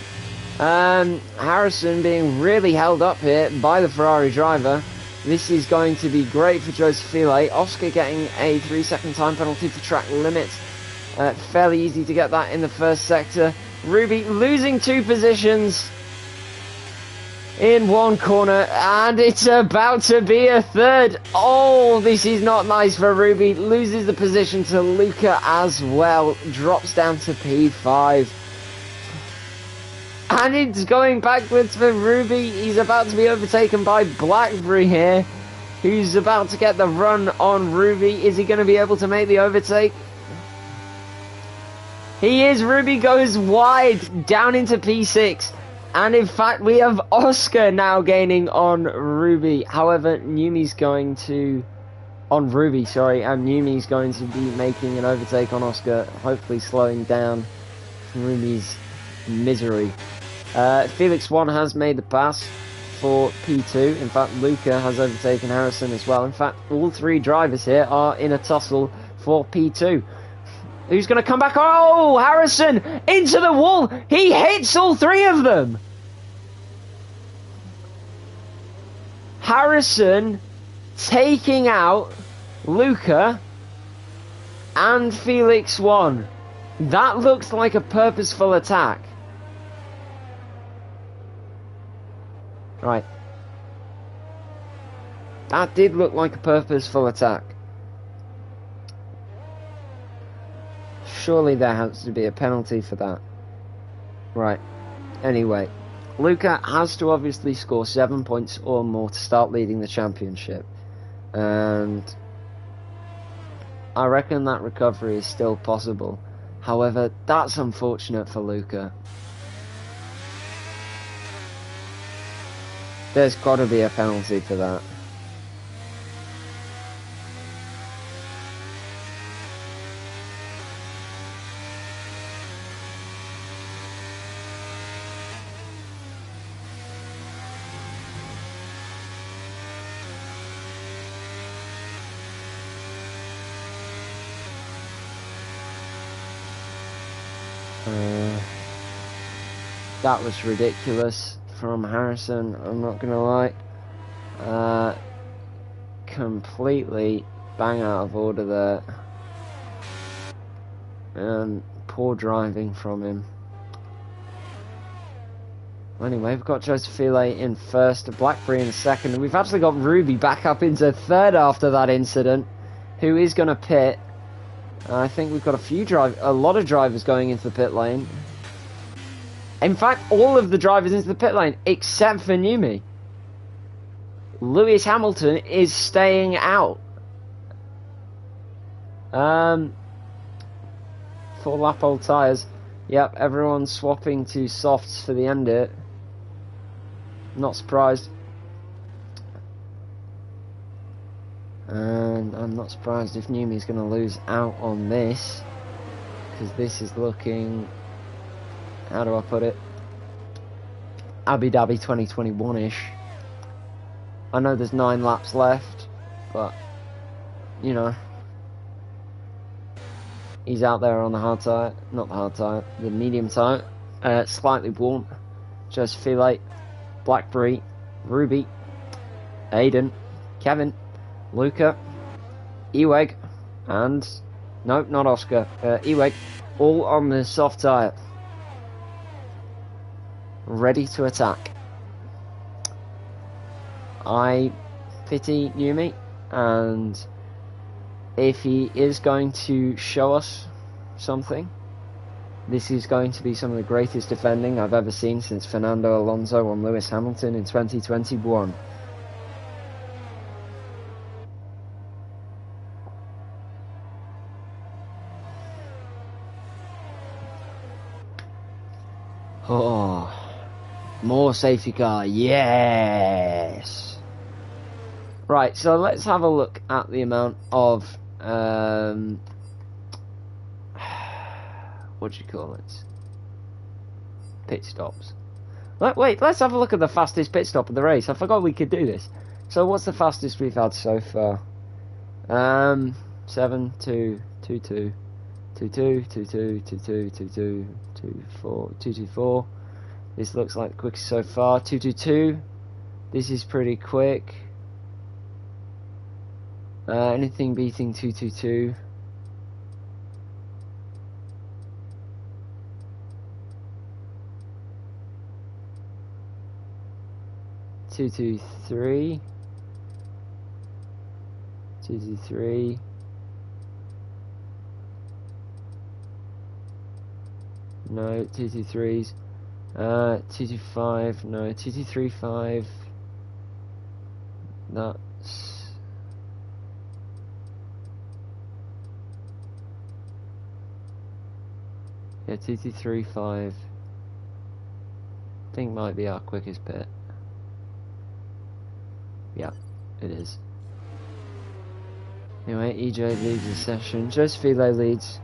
Speaker 2: Harrison being really held up here by the Ferrari driver. This is going to be great for Josephine. Oscar getting a 3-second time penalty for track limits. Fairly easy to get that in the first sector. Ruby losing 2 positions in one corner, and it's about to be a third. Oh, this is not nice for Ruby. Loses the position to Luca as well. Drops down to P5. And it's going backwards for Ruby. He's about to be overtaken by Blackberry here, who's about to get the run on Ruby. Is he going to be able to make the overtake? He is. Ruby goes wide down into P6. And in fact, we have Oscar now gaining on Ruby. However, Numi's going to... on Ruby, sorry. And Numi's going to be making an overtake on Oscar, hopefully slowing down Ruby's misery. Felix One has made the pass for P2. In fact, Luca has overtaken Harrison as well. In fact, all 3 drivers here are in a tussle for P2. Who's going to come back? Oh, Harrison into the wall. He hits all 3 of them. Harrison taking out Luca and Felix One. That looks like a purposeful attack. Right. That did look like a purposeful attack. Surely there has to be a penalty for that. Right. Anyway, Luca has to obviously score 7 points or more to start leading the championship. And I reckon that recovery is still possible. However, that's unfortunate for Luca. There's got to be a penalty for that. That was ridiculous from Harrison, I'm not gonna lie. Completely bang out of order there. And poor driving from him. Anyway, we've got Joseph File in first, Blackberry in second. We've actually got Ruby back up into third after that incident, who is going to pit. I think we've got a lot of drivers going into the pit lane. In fact, all of the drivers into the pit lane, except for Newmy. Lewis Hamilton is staying out. 4 lap old tyres. Yep, everyone's swapping to softs for the end it. Not surprised. And I'm not surprised if Newmy's going to lose out on this. Because this is looking... How do I put it? Abu Dhabi 2021-ish. I know there's 9 laps left, but, you know, he's out there on the hard tyre, not the hard tyre, the medium tyre, slightly worn. Joseph File, Blackberry, Ruby, Aiden, Kevin, Luca, Eweg, and, no, not Oscar, Eweg, all on the soft tyre. Ready to attack. I pity Newmy, and if he is going to show us something, this is going to be some of the greatest defending I've ever seen since Fernando Alonso on Lewis Hamilton in 2021. Oh, more safety car, yes! Right, so let's have a look at the amount of, what do you call it? Pit stops. Wait, let's have a look at the fastest pit stop of the race. I forgot we could do this. So what's the fastest we've had so far? 7, 2, 2, 2, 2, 2, 2, 2, 2, 2, 2, 2, 2, 4, 2, 2, 4. This looks like the quickest so far. 2, 2, 2. This is pretty quick. Anything beating 2, 2, 2. Two, 2, 3. 2, 2, 3. No, 2, 2, 3s. 2, 2, 5. No, 2, 2, 3, 5. That's... Yeah, 2, 2, 3, 5. I think might be our quickest pit. Yeah, it is. Anyway, EJ leads the session. Joseph File leads.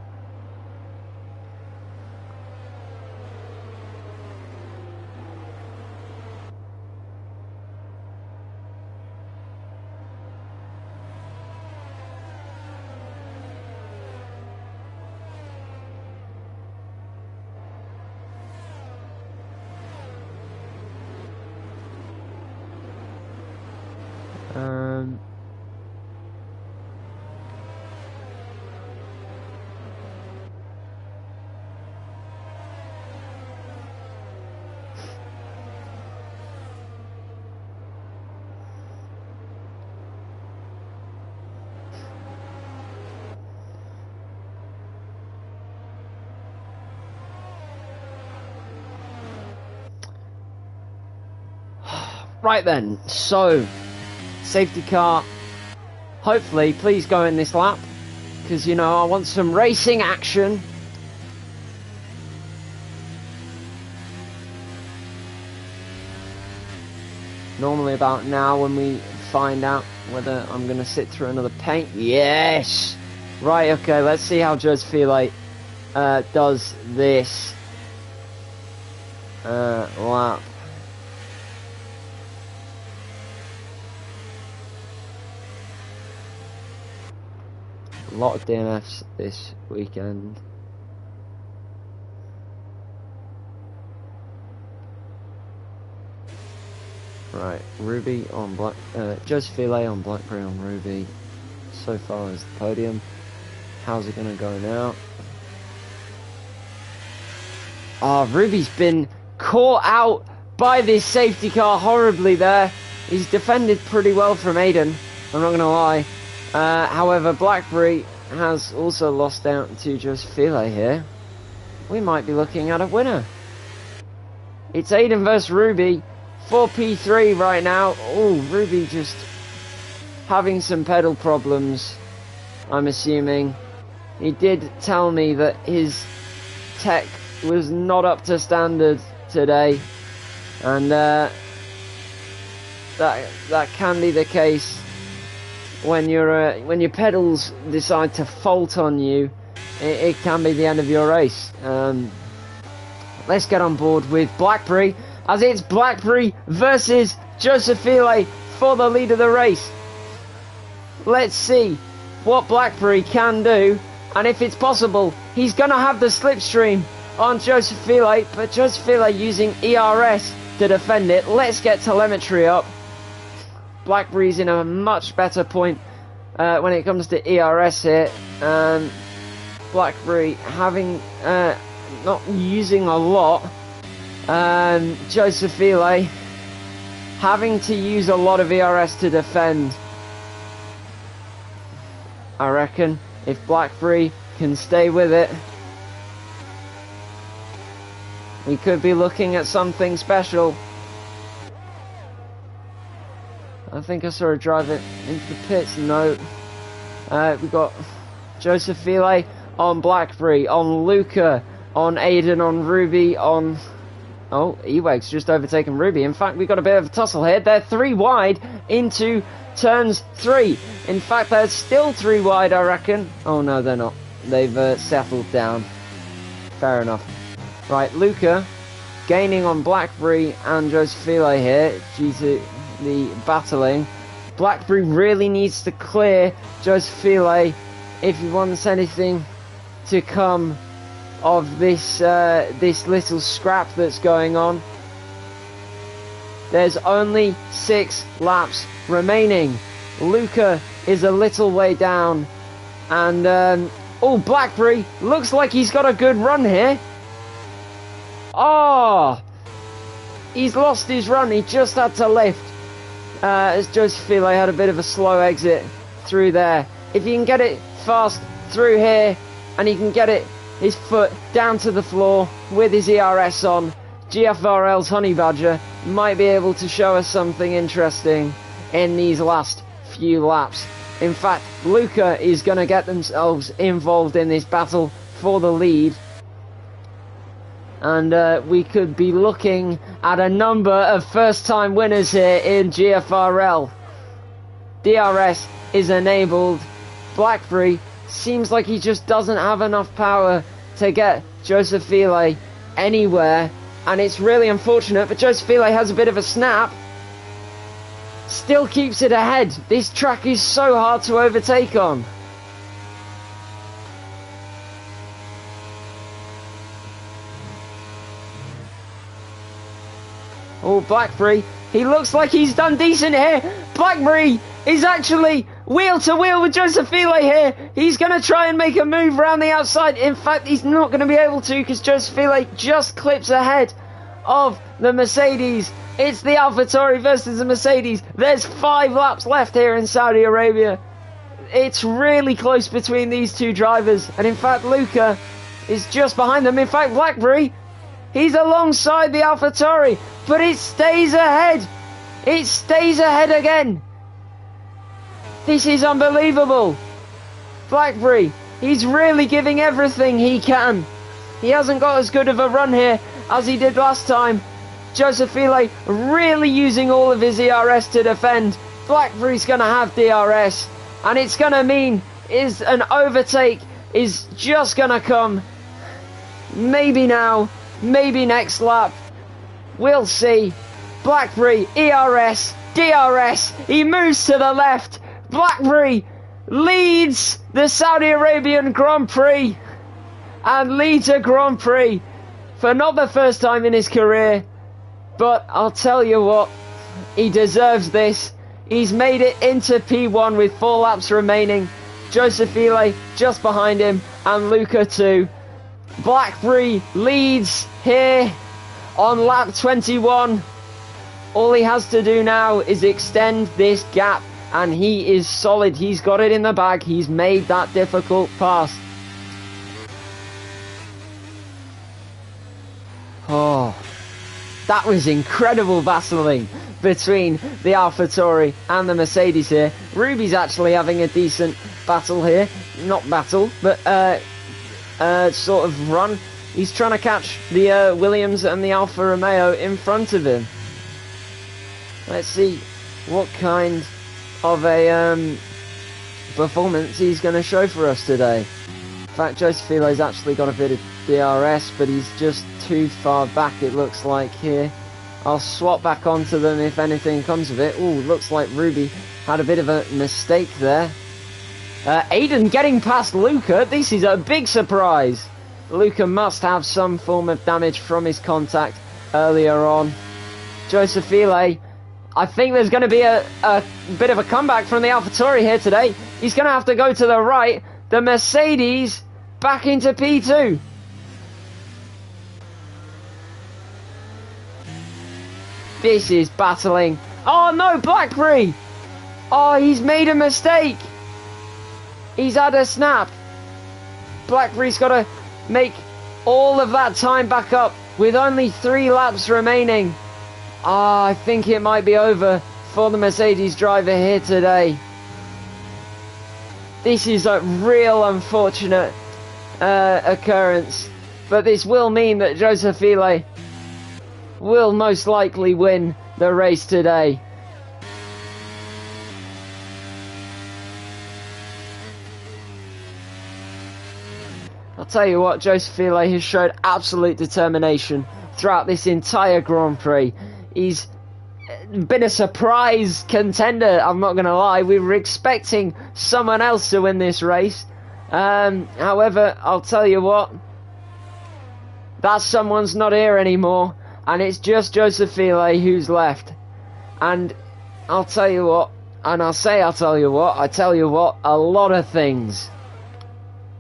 Speaker 2: Right then, so safety car, hopefully, please go in this lap, because, you know, I want some racing action. Normally about now when we find out whether I'm going to sit through another paint. Yes! Right, okay, let's see how Joseph does this lap. A lot of DNFs this weekend. Right, Ruby on Black, Joseph on Blackberry on Ruby, so far as the podium. How's it gonna go now? Oh, Ruby's been caught out by this safety car horribly there. He's defended pretty well from Aiden, I'm not gonna lie. However, Blackberry has also lost out to Joseph here. We might be looking at a winner. It's Aiden versus Ruby. 4P3 right now. Oh, Ruby just having some pedal problems, I'm assuming. He did tell me that his tech was not up to standard today, and that can be the case when your pedals decide to fault on you. It can be the end of your race. Let's get on board with Blackberry, as it's Blackberry versus Joseph for the lead of the race. Let's see what Blackberry can do, and if it's possible, he's going to have the slipstream on Joseph but Joseph using ERS to defend it. Let's get telemetry up. Blackberry's in a much better point when it comes to ERS here. Blackberry having not using a lot. Joseph having to use a lot of ERS to defend. I reckon if Blackberry can stay with it, we could be looking at something special. I think I saw a driver into the pits. No. We've got Joseph on Blackberry, on Luca, on Aiden, on Ruby, on... Oh, Eweg's just overtaken Ruby. In fact, we've got a bit of a tussle here. They're 3 wide into turns 3. In fact, they're still 3 wide, I reckon. Oh, no, they're not. They've settled down. Fair enough. Right, Luca gaining on Blackberry and Joseph here due to the battling. Blackberry really needs to clear Joseph if he wants anything to come of this this little scrap that's going on. There's only 6 laps remaining. Luca is a little way down, and oh, Blackberry looks like he's got a good run here. Oh, he's lost his run. He just had to lift as Joseph had a bit of a slow exit through there. If he can get it fast through here, and he can get it his foot down to the floor with his ERS on, GFRL's Honey Badger might be able to show us something interesting in these last few laps. In fact, Luca is going to get themselves involved in this battle for the lead, and we could be looking at a number of first-time winners here in GFRL. DRS is enabled. Blackberry seems like he just doesn't have enough power to get Joseph anywhere, and it's really unfortunate, but Joseph has a bit of a snap. Still keeps it ahead. This track is so hard to overtake on. Oh, Blackberry, he looks like he's done decent here. Blackberry is actually wheel to wheel with Joseph here. He's going to try and make a move around the outside. In fact, he's not going to be able to, because Joseph just clips ahead of the Mercedes. It's the AlphaTauri versus the Mercedes. There's 5 laps left here in Saudi Arabia. It's really close between these two drivers, and in fact Luca is just behind them. In fact, Blackberry, he's alongside the AlphaTauri, but it stays ahead. It stays ahead again. This is unbelievable. Blackberry, he's really giving everything he can. He hasn't got as good of a run here as he did last time. Joseph File really using all of his ERS to defend. Blackberry's going to have DRS, and it's going to mean is an overtake is just going to come. Maybe now, maybe next lap. We'll see. Blackberry, ERS, DRS. He moves to the left. Blackberry leads the Saudi Arabian Grand Prix and leads a Grand Prix for not the first time in his career. But I'll tell you what, he deserves this. He's made it into P1 with 4 laps remaining. Joseph File just behind him, and Luca too. Blackberry leads here on lap 21. All he has to do now is extend this gap, and he is solid. He's got it in the bag. He's made that difficult pass. Oh, that was incredible battling between the AlphaTauri and the Mercedes here. Ruby's actually having a decent battle here. Not battle, but sort of run. He's trying to catch the Williams and the Alfa Romeo in front of him. Let's see what kind of a performance he's going to show for us today. In fact, Joseph File's actually got a bit of DRS, but he's just too far back, it looks like here. I'll swap back onto them if anything comes of it. Ooh, looks like Ruby had a bit of a mistake there. Aiden getting past Luca. This is a big surprise. Luca must have some form of damage from his contact earlier on. Joseph File, I think there's going to be a bit of a comeback from the AlphaTauri here today. He's going to have to go to the right. The Mercedes back into P2. This is battling. Oh no, Blackberry! Oh, he's made a mistake. He's had a snap. Blackberry's got to make all of that time back up with only 3 laps remaining. Ah, I think it might be over for the Mercedes driver here today. This is a real unfortunate occurrence, but this will mean that Joseph File will most likely win the race today. I'll tell you what, Joseph File has showed absolute determination throughout this entire Grand Prix. He's been a surprise contender, I'm not going to lie. We were expecting someone else to win this race. However, I'll tell you what, that someone's not here anymore, and it's just Joseph File who's left. And I'll tell you what, and I tell you what, a lot of things.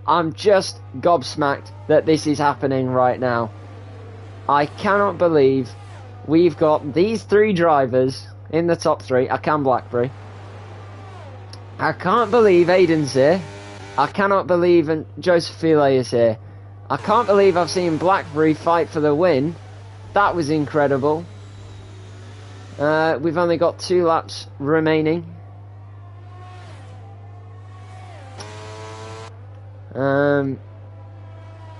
Speaker 2: I'm just gobsmacked that this is happening right now. I cannot believe we've got these 3 drivers in the top 3. I can Blackberry. I can't believe Aiden's here. I cannot believe Joseph File is here. I can't believe I've seen Blackberry fight for the win. That was incredible. We've only got 2 laps remaining.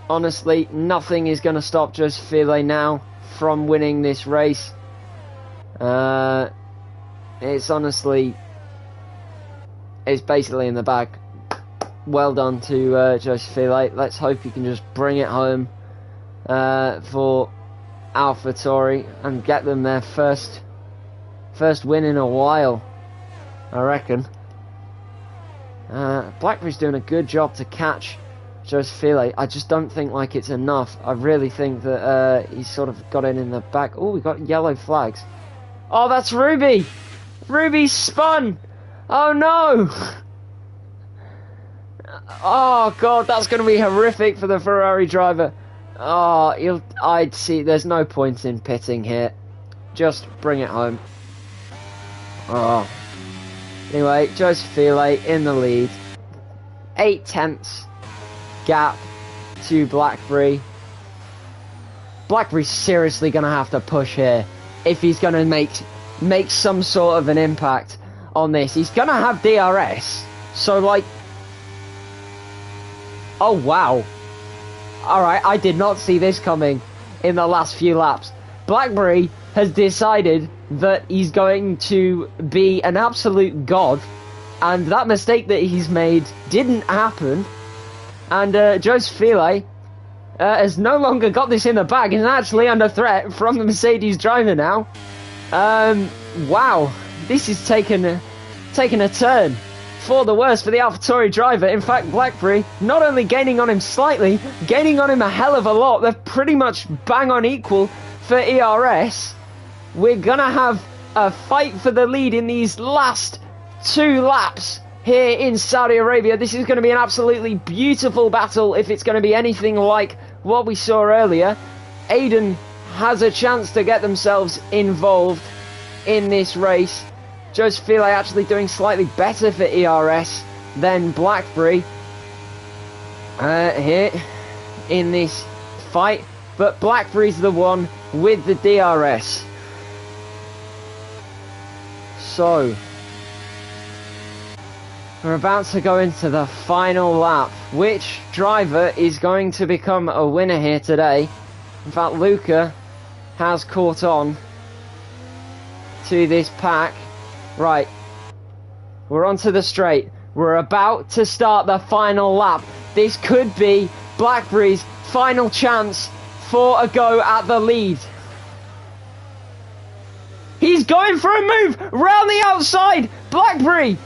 Speaker 2: Honestly, nothing is going to stop Joseph File now from winning this race. It's basically in the bag. Well done to Joseph File. Let's hope he can just bring it home for AlphaTauri and get them their first win in a while, I reckon. Blackberry's doing a good job to catch Joseph File. I just don't think like it's enough. I really think that he's sort of got it in the back. Oh, we got yellow flags. Oh, that's Ruby! Ruby spun! Oh no! Oh god, that's going to be horrific for the Ferrari driver. Oh, I'd see. There's no point in pitting here. Just bring it home. Oh. Anyway, Joseph File in the lead. 8 tenths gap to Blackberry. Blackberry's seriously going to have to push here if he's going to make make some sort of an impact on this. He's going to have DRS. So, like... Oh, wow. Alright, I did not see this coming in the last few laps. BlackBerry has decided that he's going to be an absolute god, and that mistake that he's made didn't happen, and Joseph File has no longer got this in the bag and is actually under threat from the Mercedes driver now. Wow, this is taken a turn for the worse for the AlphaTauri driver. In fact, BlackBerry not only gaining on him slightly, gaining on him a hell of a lot. They're pretty much bang on equal for ERS. We're gonna have a fight for the lead in these last 2 laps here in Saudi Arabia. This is going to be an absolutely beautiful battle if it's going to be anything like what we saw earlier. Aiden has a chance to get themselves involved in this race. Joseph File actually doing slightly better for ERS than BlackBerry here in this fight, but BlackBerry's the one with the DRS. So we're about to go into the final lap. Which driver is going to become a winner here today? In fact, Luca has caught on to this pack. Right, we're onto the straight. We're about to start the final lap. This could be BlackBerry's final chance for a go at the lead. He's going for a move round the outside. BlackBerry,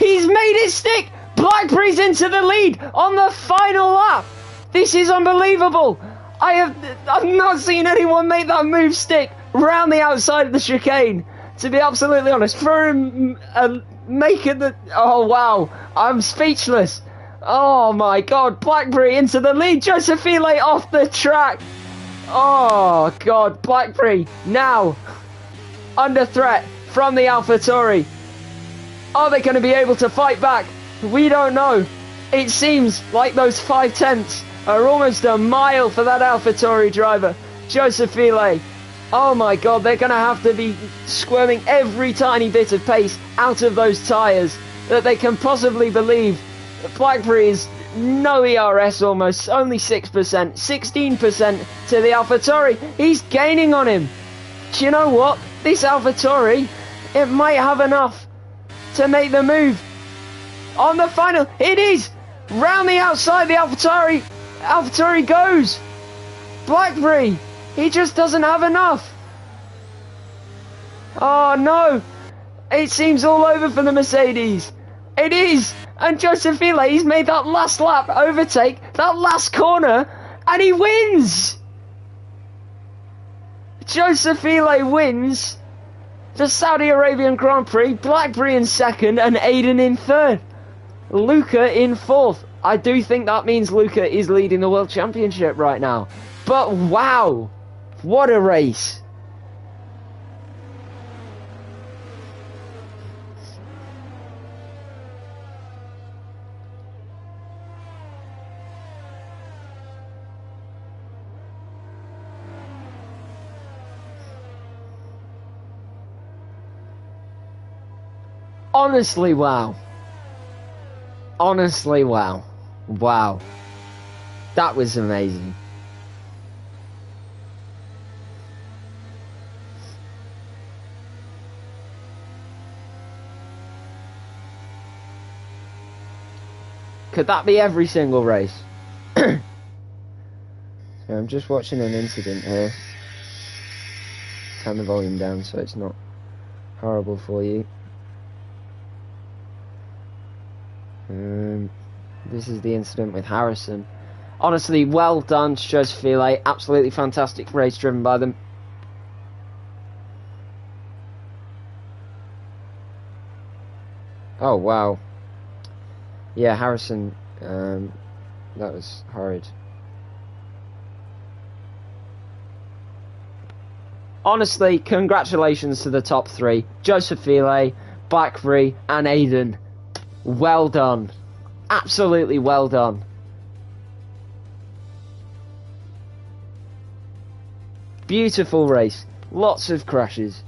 Speaker 2: he's made it stick. BlackBerry's into the lead on the final lap. This is unbelievable. I've not seen anyone make that move stick round the outside of the chicane, to be absolutely honest. For a making the... Oh, wow. I'm speechless. Oh, my God. BlackBerry into the lead. Joseph File off the track. Oh, God. BlackBerry now under threat from the AlphaTauri. Are they going to be able to fight back? We don't know. It seems like those 5/10 are almost a mile for that AlphaTauri driver. Joseph File. Oh my God, they're going to have to be squirming every tiny bit of pace out of those tyres that they can possibly believe. BlackBerry is no ERS almost, only 6%, 16% to the AlphaTauri. He's gaining on him. Do you know what? This AlphaTauri, it might have enough to make the move on the final. It is! Round the outside, the AlphaTauri goes. BlackBerry, he just doesn't have enough. Oh no, it seems all over for the Mercedes. It is, and Joseph File, he's made that last lap overtake, that last corner, and he wins. Joseph File wins the Saudi Arabian Grand Prix. BlackBerry in second and Aiden in third. Luca in fourth. I do think that means Luca is leading the World Championship right now. But wow, what a race. Honestly, wow. Honestly, wow. Wow. That was amazing. Could that be every single race? So I'm just watching an incident here. Turn the volume down so it's not horrible for you. This is the incident with Harrison. Honestly, well done to Joseph File. Absolutely fantastic race driven by them. Oh, wow. Yeah, Harrison, that was horrid. Honestly, congratulations to the top three. Joseph File, BlackBerry and Aiden. Well done. Absolutely well done. Beautiful race. Lots of crashes.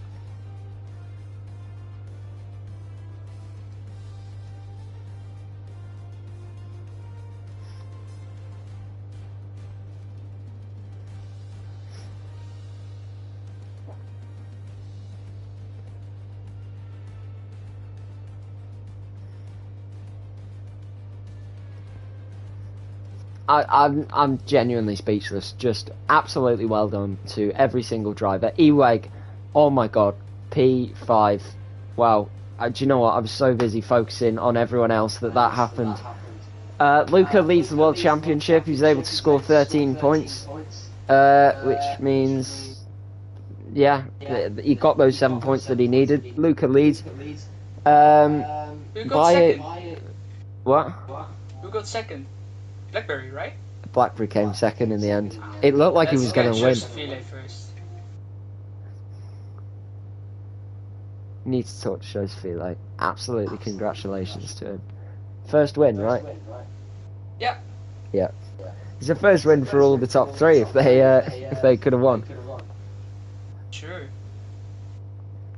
Speaker 2: I'm genuinely speechless. Just absolutely well done to every single driver. Eweg, oh my god, P5. Wow. Do you know what? I was so busy focusing on everyone else that happened. Luca leads the World Championship. He's able to score 13 points, which means, yeah, he got those 7 points that he needed. Luca leads.
Speaker 1: Who got second?
Speaker 2: What?
Speaker 1: Who got second? Blackberry, right?
Speaker 2: Blackberry came second in the end. It looked like he was going to win.
Speaker 1: First.
Speaker 2: Need to talk to Josefile. Absolutely, congratulations to him. First win, right?
Speaker 1: Yeah.
Speaker 2: Yeah. It's the first win for all the top three if they could have won.
Speaker 1: True.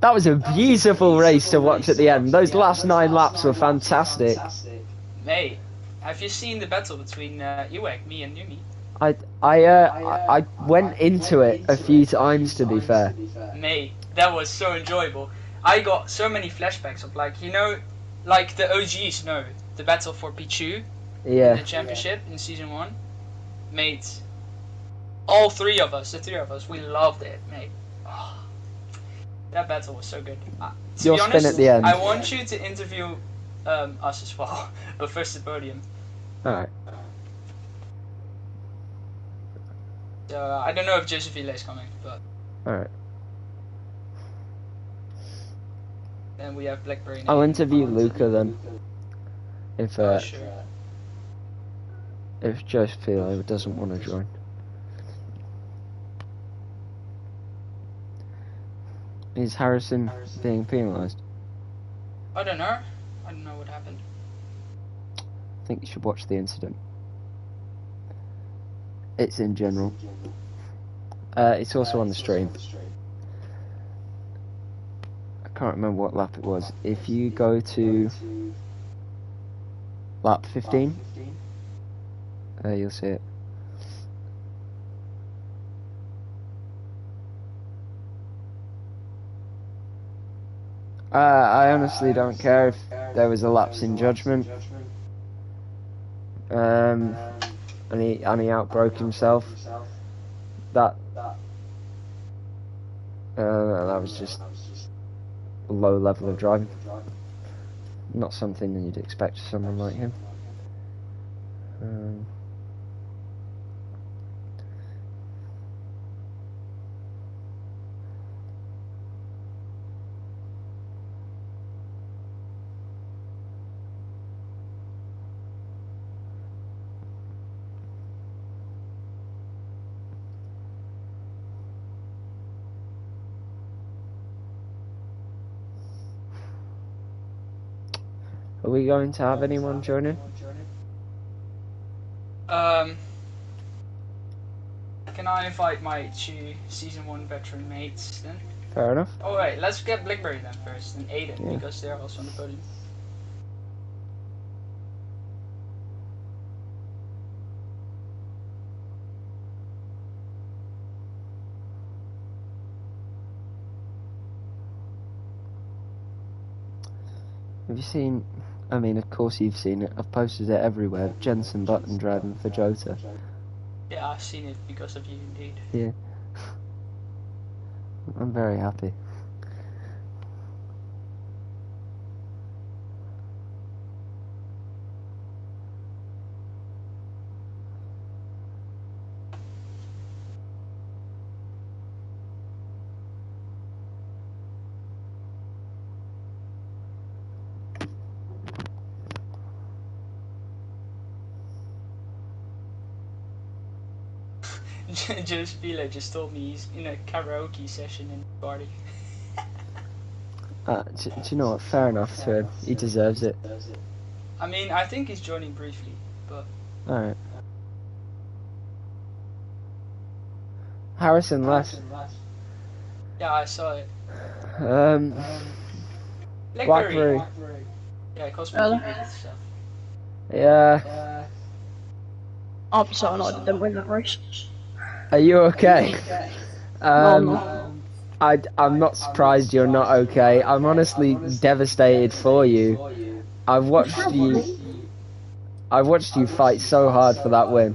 Speaker 2: That was a beautiful race to watch at the end. Those last 9 laps were fantastic.
Speaker 1: Mate, have you seen the battle between Eweg, me and Numi?
Speaker 2: I went into it a few times, to be fair.
Speaker 1: Mate, that was so enjoyable. I got so many flashbacks of, like, you know, like the OGs know the battle for Pichu in the championship in season 1. Mate, all three of us, we loved it, mate. Oh, that battle was so good. To be honest,
Speaker 2: spin at the end.
Speaker 1: I want you to interview us as well, but first the podium.
Speaker 2: Alright.
Speaker 1: I don't know if Josephine is coming, but...
Speaker 2: Alright.
Speaker 1: Then we have Blackberry.
Speaker 2: I'll interview Luca then. If
Speaker 1: sure.
Speaker 2: If Josephine doesn't want to join. Is Harrison being penalised?
Speaker 1: I don't know. I don't know what happened.
Speaker 2: I think you should watch the incident. It's in general. It's also on the stream. I can't remember what lap it was. If you go to lap 15, you'll see it. I honestly don't care if there was a lapse in judgment. And he outbroke himself. That was just a low level of driving. Not something that you'd expect of someone like him. Are we going to have anyone joining?
Speaker 1: Can I invite my 2 season 1 veteran mates then?
Speaker 2: Fair enough.
Speaker 1: Oh wait, let's get Blackberry then first, and Aiden, because they're also on the podium.
Speaker 2: Have you seen, I mean, of course you've seen it, I've posted it everywhere, Jensen Button driving for Jota.
Speaker 1: Yeah, I've seen it because of you indeed.
Speaker 2: Yeah. I'm very happy.
Speaker 1: Josephine just told me he's in a karaoke session in the party.
Speaker 2: Do you know what? Fair enough to him. He deserves it.
Speaker 1: I mean, I think he's joining briefly, but...
Speaker 2: Alright. Harrison left.
Speaker 1: Yeah, I saw it.
Speaker 2: Blackberry.
Speaker 1: Yeah, it cost me stuff.
Speaker 2: Yeah.
Speaker 3: I'm sorry, I didn't win that race.
Speaker 2: Are you okay?
Speaker 3: No,
Speaker 2: I'm not surprised you're not okay. I'm honestly devastated for you. I've watched you. I watched you fight so hard for that win.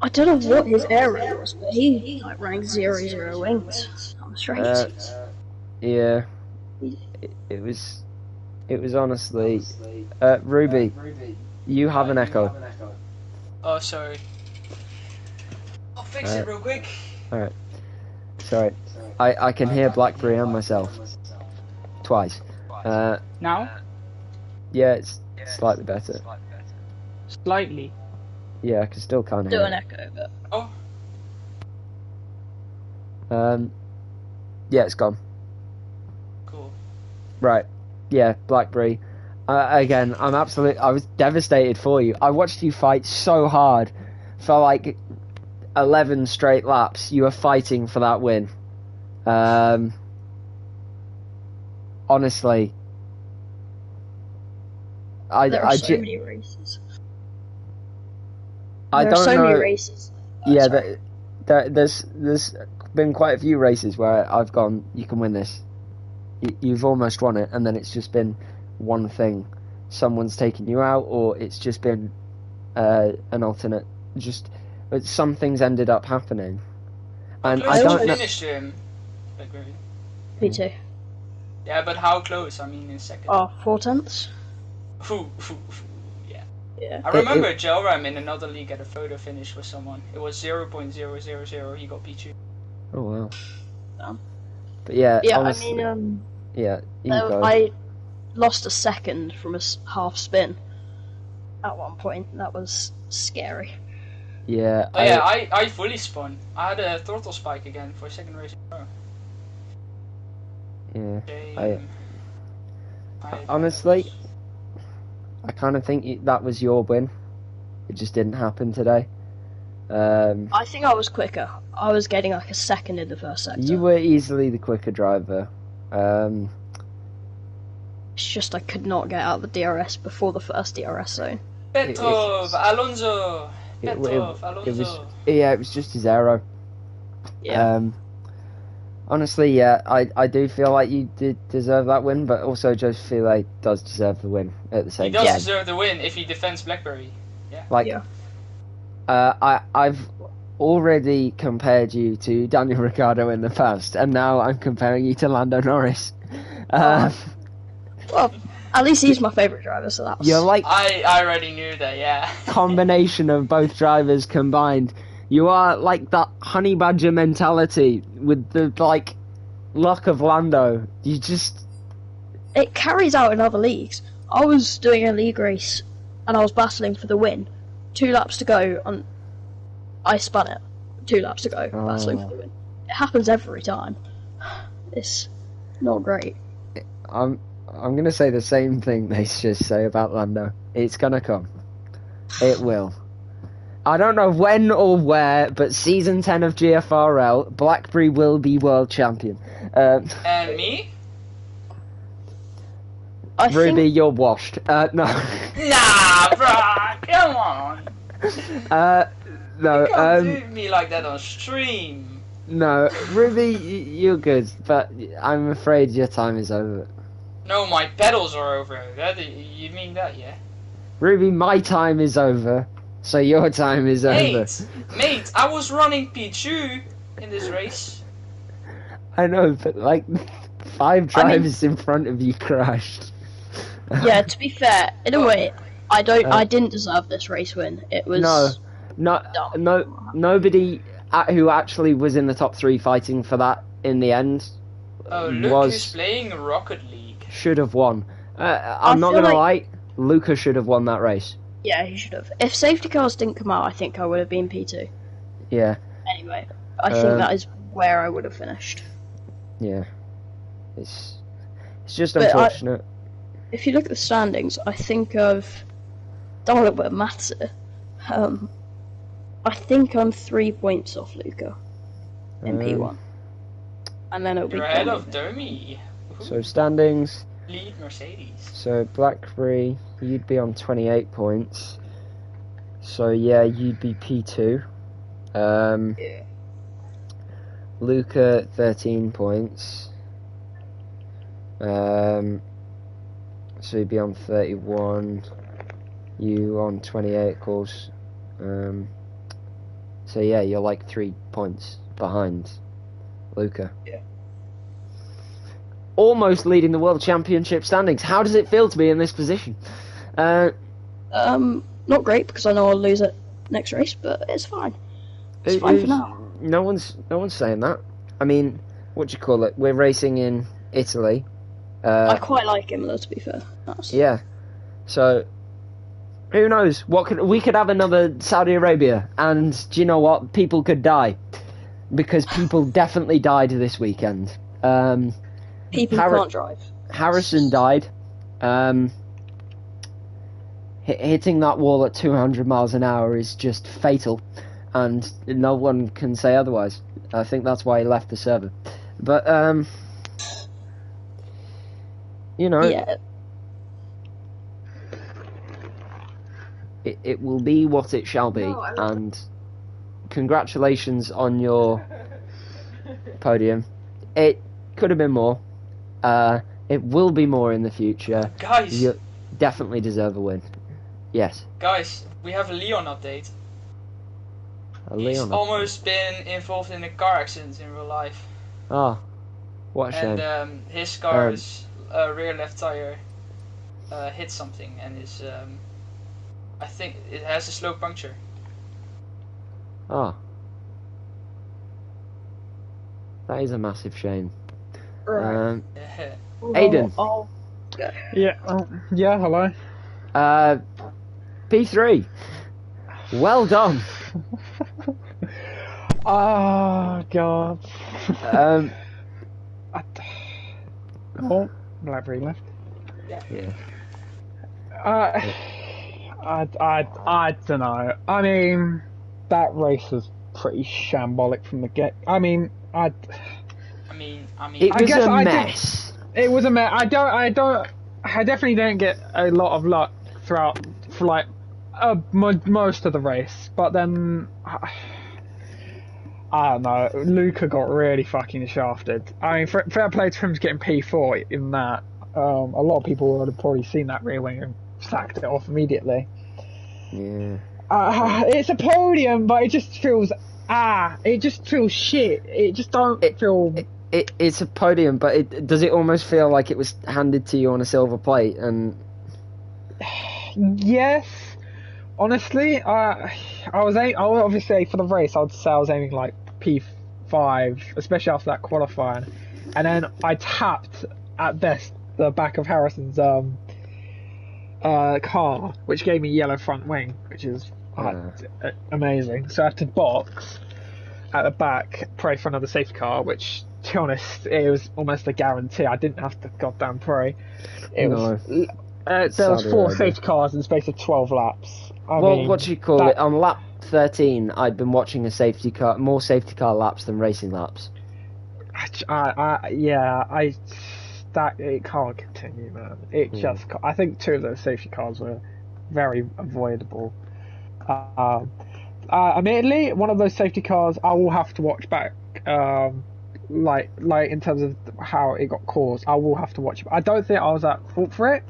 Speaker 3: I don't know what his error was, but he like ranked 0-0 wings. I'm straight.
Speaker 2: Yeah. It was honestly. Ruby, you have an echo.
Speaker 1: Oh, sorry. I'll fix it real quick.
Speaker 2: Alright. Sorry. I can hear Blackberry and myself. Twice.
Speaker 1: Now?
Speaker 2: Yeah, it's slightly better.
Speaker 1: Slightly.
Speaker 2: Yeah, I can still kind of
Speaker 3: Do
Speaker 2: hear
Speaker 3: an
Speaker 2: it.
Speaker 3: echo, but
Speaker 2: Yeah, it's gone.
Speaker 1: Cool.
Speaker 2: Right. Yeah, Blackberry. Again, I was devastated for you. I watched you fight so hard for like 11 straight laps. You were fighting for that win. Honestly,
Speaker 3: there are so many races.
Speaker 2: I
Speaker 3: There are
Speaker 2: don't
Speaker 3: so
Speaker 2: know.
Speaker 3: many races.
Speaker 2: Yeah,
Speaker 3: Sorry.
Speaker 2: there's been quite a few races where I've gone, you can win this. You've almost won it, and then it's just been one thing. Someone's taken you out, or it's just been an alternate. But some things ended up happening. And I don't know.
Speaker 1: Finished him.
Speaker 3: P2.
Speaker 1: Yeah, but how close? I mean, in second.
Speaker 3: Oh, 4 tenths?
Speaker 1: Yeah.
Speaker 3: Yeah.
Speaker 1: I remember Jelram in another league at a photo finish with someone. It was 0.000. He got P2.
Speaker 2: Oh wow.
Speaker 3: Um,
Speaker 2: But yeah,
Speaker 3: Yeah,
Speaker 2: honestly,
Speaker 3: I mean,
Speaker 2: yeah, you go.
Speaker 3: I lost a second from a half spin at one point. That was scary.
Speaker 2: Yeah.
Speaker 1: Oh yeah, I fully spun. I had a throttle spike again for a second race in a row.
Speaker 2: Yeah. Honestly, I kind of think that was your win. It just didn't happen today.
Speaker 3: I think I was quicker. I was getting like a second in the first sector.
Speaker 2: You were easily the quicker driver.
Speaker 3: It's just I could not get out of the DRS before the first DRS zone.
Speaker 1: Petrov, Alonso. Petrov, Alonso.
Speaker 2: It was just his aero.
Speaker 3: Yeah.
Speaker 2: Honestly, yeah, I do feel like you did deserve that win, but also just feel like does deserve the win at the same time.
Speaker 1: He does deserve the win if he defends Blackberry. Yeah.
Speaker 2: I've already compared you to Daniel Ricciardo in the past, and now I'm comparing you to Lando Norris.
Speaker 3: Well, at least he's my favourite driver, so that's...
Speaker 2: You're like...
Speaker 1: I already knew that, yeah.
Speaker 2: combination of both drivers combined. You are like that honey badger mentality with the, like, luck of Lando. You just...
Speaker 3: It carries out in other leagues. I was doing a league race, and I was battling for the win. 2 laps to go, and I spun it. 2 laps to go, battling for the win. It happens every time. It's not great.
Speaker 2: I'm going to say the same thing they just say about Lando. It's going to come. It will. I don't know when or where, but season 10 of GFRL, Blackberry will be world champion.
Speaker 1: And me?
Speaker 2: Ruby, you're washed. No.
Speaker 1: Nah, bruh, come on.
Speaker 2: No.
Speaker 1: You can't do me like that on stream.
Speaker 2: No, Ruby, you're good, but I'm afraid your time is over.
Speaker 1: No, my pedals are over. You mean that, yeah?
Speaker 2: Ruby, my time is over, so your time is over.
Speaker 1: Mate, I was running P2 in this race.
Speaker 2: I know, but like 5 drivers in front of you crashed.
Speaker 3: Yeah, to be fair, in a way, I didn't deserve this race win. It was
Speaker 2: nobody who actually was in the top 3 fighting for that in the end.
Speaker 1: Oh, Luke is playing Rocket League.
Speaker 2: Should have won. I'm not gonna lie, Luca should have won that race.
Speaker 3: Yeah, he should have. If safety cars didn't come out, I think I would have been P2.
Speaker 2: Yeah.
Speaker 3: Anyway, I think that is where I would have finished.
Speaker 2: Yeah. It's just unfortunate.
Speaker 3: If you look at the standings, I think I've done a little bit of maths here. I think I'm 3 points off Luca in P1. And then it'll be...
Speaker 1: You're ahead of Domi.
Speaker 2: So standings...
Speaker 1: Lead Mercedes.
Speaker 2: So Blackberry, you'd be on 28 points. So yeah, you'd be P2.
Speaker 3: Yeah.
Speaker 2: Luca, 13 points. So you'd be on 31. You on 28, of course. So yeah, you're like 3 points behind Luca.
Speaker 3: Yeah.
Speaker 2: Almost leading the World Championship standings. How does it feel to be in this position?
Speaker 3: Not great, because I know I'll lose it next race, but it's fine. It's fine for now.
Speaker 2: No one's saying that. I mean, what do you call it? We're racing in Italy.
Speaker 3: I quite like Imola, to be fair.
Speaker 2: Yeah. So, who knows? We could have another Saudi Arabia, and do you know what? People could die, because people definitely died this weekend.
Speaker 3: People who can't drive.
Speaker 2: Harrison died. Hitting that wall at 200 miles an hour is just fatal, and no one can say otherwise. I think that's why he left the server. But, you know,
Speaker 3: yeah.
Speaker 2: it will be what it shall be, and congratulations on your podium. It could have been more. It will be more in the future.
Speaker 1: Guys!
Speaker 2: You definitely deserve a win. Yes.
Speaker 1: Guys, we have a Leon update. He's
Speaker 2: Leon
Speaker 1: almost been involved in a car accident in real life.
Speaker 2: Oh, what a shame.
Speaker 1: And his car's rear left tire hit something, and is I think it has a slow puncture.
Speaker 2: Oh. That is a massive shame.
Speaker 3: Right.
Speaker 2: Aiden.
Speaker 4: Yeah, hello.
Speaker 2: P3. Well done.
Speaker 4: Oh, God. Blackberry left.
Speaker 2: Yeah.
Speaker 4: I don't know. I mean, that race was pretty shambolic from the get. I mean,
Speaker 2: it was a mess.
Speaker 4: It was a mess. I definitely don't get a lot of luck for like most of the race, but then I don't know. Luca got really fucking shafted. I mean, fair play to him getting P4 in that. A lot of people would have probably seen that rear wing and sacked it off immediately.
Speaker 2: Yeah.
Speaker 4: It's a podium, but it just feels shit. It just don't feel.
Speaker 2: It's a podium, but does it almost feel like it was handed to you on a silver plate? And
Speaker 4: yes, honestly, I obviously for the race, I would say I was aiming like P5, especially after that qualifying, and then I tapped at best the back of Harrison's car, which gave me yellow front wing, which is amazing. So I had to box at the back, pray for another safety car, which, to be honest, it was almost a guarantee. I didn't have to goddamn pray. There was 4 safety cars in the space of 12 laps. I mean,
Speaker 2: what do you call it? On lap 13, I'd been watching more safety car laps than racing laps. It
Speaker 4: can't continue, man. It just. I think 2 of those safety cars were very avoidable. Admittedly, one of those safety cars I will have to watch back. Like in terms of how it got caused, I will have to watch it. I don't think I was at fault for it.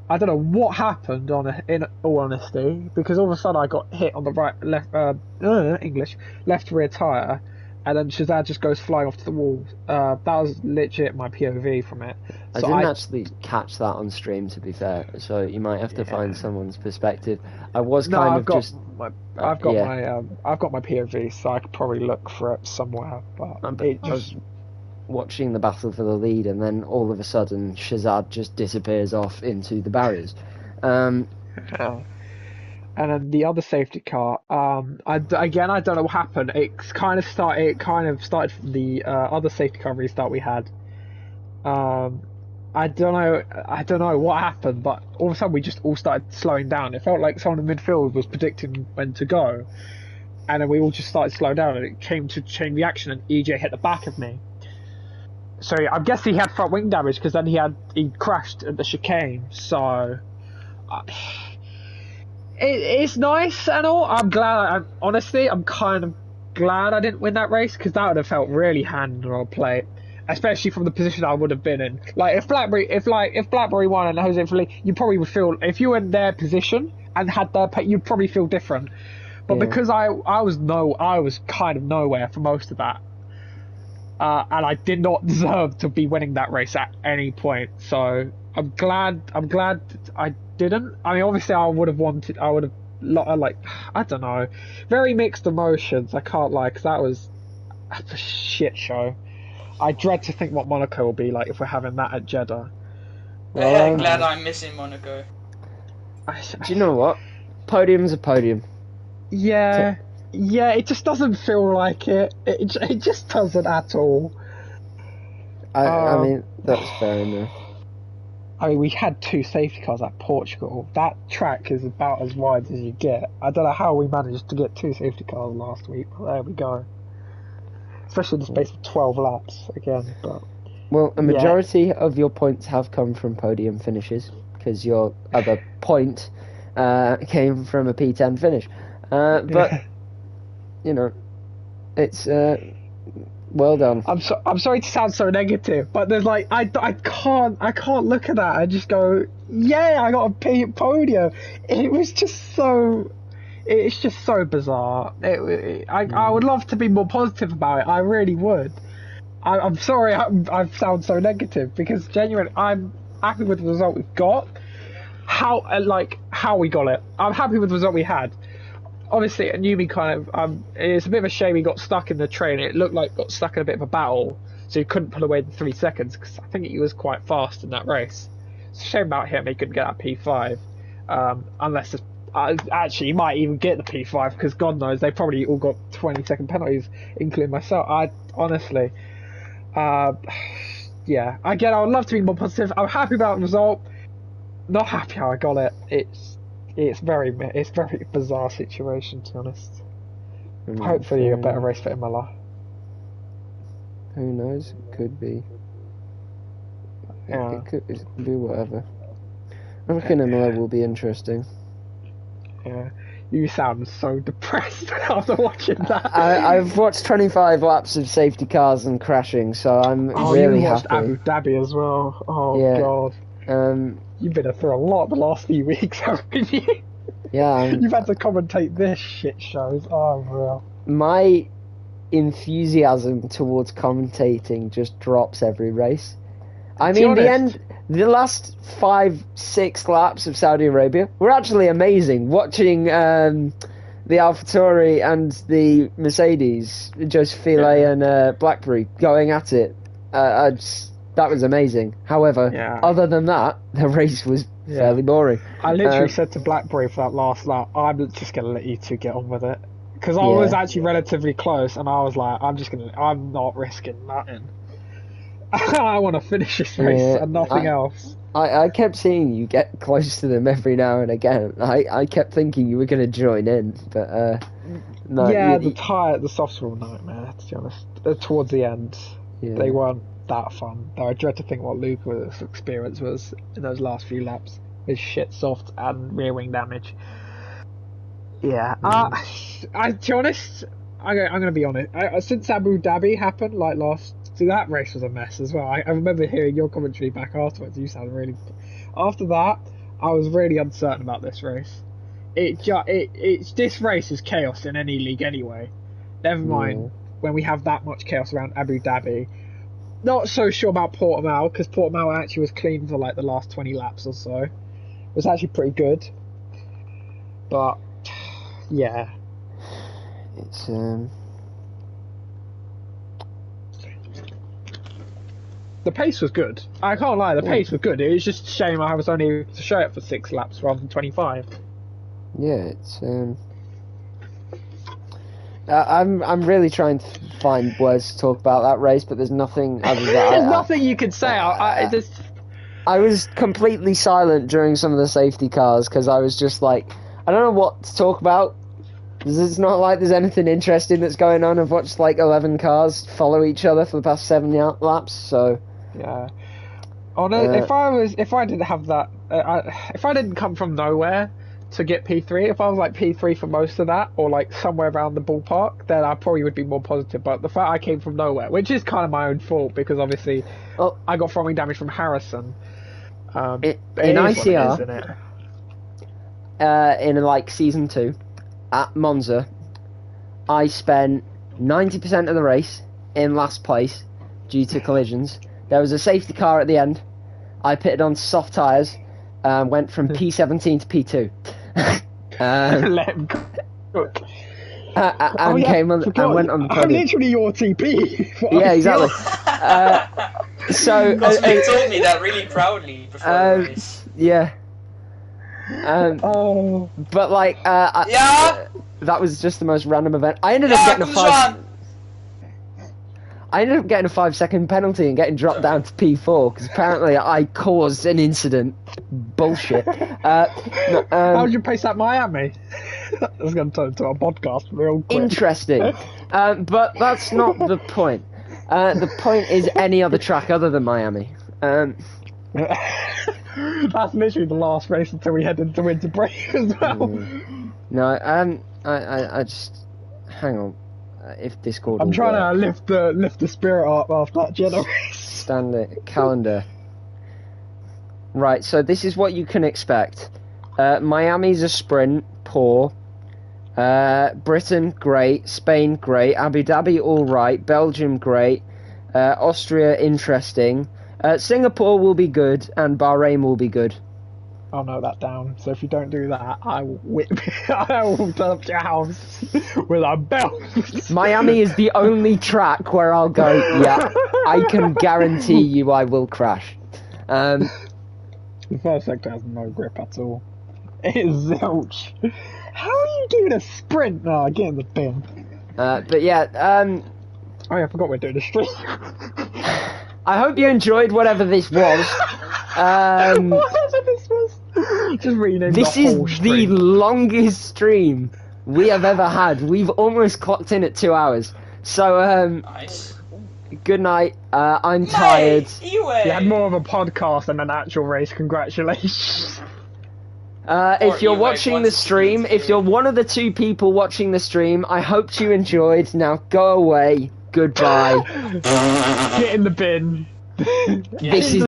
Speaker 4: I don't know what happened in all honesty, because all of a sudden I got hit on the left rear tyre, and then Shazad just goes flying off to the wall. That was legit my POV from it.
Speaker 2: I didn't actually catch that on stream, to be fair, so you might have to find someone's perspective. I've got my
Speaker 4: POV, so I could probably look for it somewhere. But
Speaker 2: I was watching the battle for the lead, and then all of a sudden Shazad just disappears off into the barriers.
Speaker 4: And then the other safety car, I don't know what happened. It kind of started from the other safety car restart we had. I don't know what happened, but all of a sudden we just all started slowing down. It felt like someone in midfield was predicting when to go, and then we all just started slowing down, and it came to chain reaction, and EJ hit the back of me. So I'm guessing he had front wing damage, because then he crashed at the chicane. So it's nice and all. I'm glad. I'm kind of glad I didn't win that race, because that would have felt really handed on a plate. especially from the position I would have been in. Like if Blackberry won and Jose Felipe, you probably would feel, if you were in their position and had their pay, you'd probably feel different. But because I was kind of nowhere for most of that, and I did not deserve to be winning that race at any point. So I'm glad I didn't. I mean, obviously I would have, like, I don't know, very mixed emotions. I can't lie, because that was a shit show. I dread to think what Monaco will be like if we're having that at Jeddah.
Speaker 1: Well, glad I'm missing Monaco.
Speaker 2: Do you know what? Podium's a podium.
Speaker 4: Yeah, it just doesn't feel like it. It just doesn't at all.
Speaker 2: I mean, that's fair enough.
Speaker 4: I mean, we had 2 safety cars at Portugal. That track is about as wide as you get. I don't know how we managed to get 2 safety cars last week, but there we go. Especially in the space of 12 laps again. But
Speaker 2: well, a majority of your points have come from podium finishes, because your other point came from a P10 finish. But you know, it's well done.
Speaker 4: I'm sorry to sound so negative, but there's like I can't look at that and just go, yeah, I got a podium. It's just so bizarre. I would love to be more positive about it. I really would. I'm sorry I sound so negative, because genuinely I'm happy with the result we've got. How we got it. I'm happy with the result we had. Obviously, Anumi kind of, it's a bit of a shame he got stuck in the train. It looked like he got stuck in a bit of a battle, so he couldn't pull away in 3 seconds, because I think he was quite fast in that race. It's a shame about him, he couldn't get that P5. Unless, actually, he might even get the P5, because God knows, they probably all got 20-second penalties, including myself. Honestly, yeah, again, I would love to be more positive. I'm happy about the result, not happy how I got it. It's very bizarre situation, to be honest. Hopefully a better race for Imola.
Speaker 2: Who knows? It could be.
Speaker 4: Yeah.
Speaker 2: It could be whatever. I reckon Imola will be interesting.
Speaker 4: Yeah. You sound so depressed after watching that.
Speaker 2: I've watched 25 laps of safety cars and crashing, so I'm really
Speaker 4: you watched
Speaker 2: happy.
Speaker 4: Abu Dhabi as well. Oh yeah. God. You've been through a lot the last few weeks, haven't you?
Speaker 2: Yeah.
Speaker 4: You've had to commentate this shit shows. Oh, real.
Speaker 2: My enthusiasm towards commentating just drops every race. I mean, the last 5-6 laps of Saudi Arabia were actually amazing. Watching the AlphaTauri and the Mercedes, Joseph File and Blackberry going at it, that was amazing. However, other than that, the race was fairly boring.
Speaker 4: I literally said to Blackberry for that last lap, I'm just going to let you two get on with it. Because I was actually relatively close, and I was like, I'm not risking nothing. I want to finish this race and nothing else.
Speaker 2: I kept seeing you get close to them every now and again. I kept thinking you were going to join in, but no.
Speaker 4: Yeah, the softs were a nightmare, to be honest. Towards the end, they weren't that fun. Though I dread to think what Luca's experience was in those last few laps with shit soft and rear wing damage. Yeah, to be honest, I'm going to be honest. Since Abu Dhabi happened, that race was a mess as well. I remember hearing your commentary back afterwards. You sounded really. After that, I was really uncertain about this race. This race is chaos in any league anyway. Never mind when we have that much chaos around Abu Dhabi. Not so sure about Portimao, because Portimao actually was clean for the last 20 laps or so. It was actually pretty good. But yeah,
Speaker 2: it's
Speaker 4: the pace was good. I can't lie, the pace was good. It was just a shame I was only able to show it for 6 laps rather than 25.
Speaker 2: Yeah, it's I'm really trying to find words to talk about that race, but there's nothing other than
Speaker 4: there's nothing you could say.
Speaker 2: I was completely silent during some of the safety cars because I was just like, I don't know what to talk about. It's not like there's anything interesting that's going on. I've watched 11 cars follow each other for the past 7 laps, so
Speaker 4: yeah. Oh no! If I didn't have that, if I didn't come from nowhere to get P3. If I was like P3 for most of that, or like somewhere around the ballpark, then I probably would be more positive. But the fact I came from nowhere, which is kind of my own fault, because obviously I got throwing damage from Harrison.
Speaker 2: In ICR, in like season 2, at Monza, I spent 90% of the race in last place due to collisions. There was a safety car at the end. I pitted on soft tyres, went from P17 to P2.
Speaker 4: Let him cook.
Speaker 2: And came on and went on the podium.
Speaker 4: I'm literally your TP.
Speaker 2: Yeah, exactly. So
Speaker 1: he told me that really proudly before the race.
Speaker 2: Yeah. But like, that was just the most random event. I ended up getting a 5-second penalty and getting dropped down to P4 because apparently I caused an incident. Bullshit.
Speaker 4: How did you pace that Miami? I was going to turn into a podcast real quick.
Speaker 2: Interesting. But that's not the point. The point is any other track other than Miami.
Speaker 4: That's literally the last race until we head into winter break as well.
Speaker 2: No, I just hang on. If Discord,
Speaker 4: I'm trying to lift the spirit up after that generation.
Speaker 2: Standard calendar. Right, so this is what you can expect. Miami's a sprint, poor. Britain, great. Spain, great. Abu Dhabi, all right. Belgium, great. Austria, interesting. Singapore will be good, and Bahrain will be good.
Speaker 4: I'll note that down. So if you don't do that, I will whip. I will turn up to your house with a belt.
Speaker 2: Miami is the only track where I'll go. Yeah, I can guarantee you, I will crash.
Speaker 4: The first sector has no grip at all. It is zilch. How are you doing a sprint? No, get in the bin.
Speaker 2: But yeah.
Speaker 4: Oh yeah, I forgot we're doing a stream.
Speaker 2: I hope you enjoyed whatever this was.
Speaker 4: Whatever this was. Just rename
Speaker 2: this
Speaker 4: the whole
Speaker 2: is
Speaker 4: stream.
Speaker 2: the longest stream we have ever had. We've almost clocked in at 2 hours. So,
Speaker 1: nice.
Speaker 2: Good night. I'm tired.
Speaker 4: You had more of a podcast than an actual race. Congratulations.
Speaker 2: If you're watching the stream, if you're one of the 2 people watching the stream, I hope you enjoyed. Now go away. Goodbye.
Speaker 4: Get in the bin.
Speaker 2: This is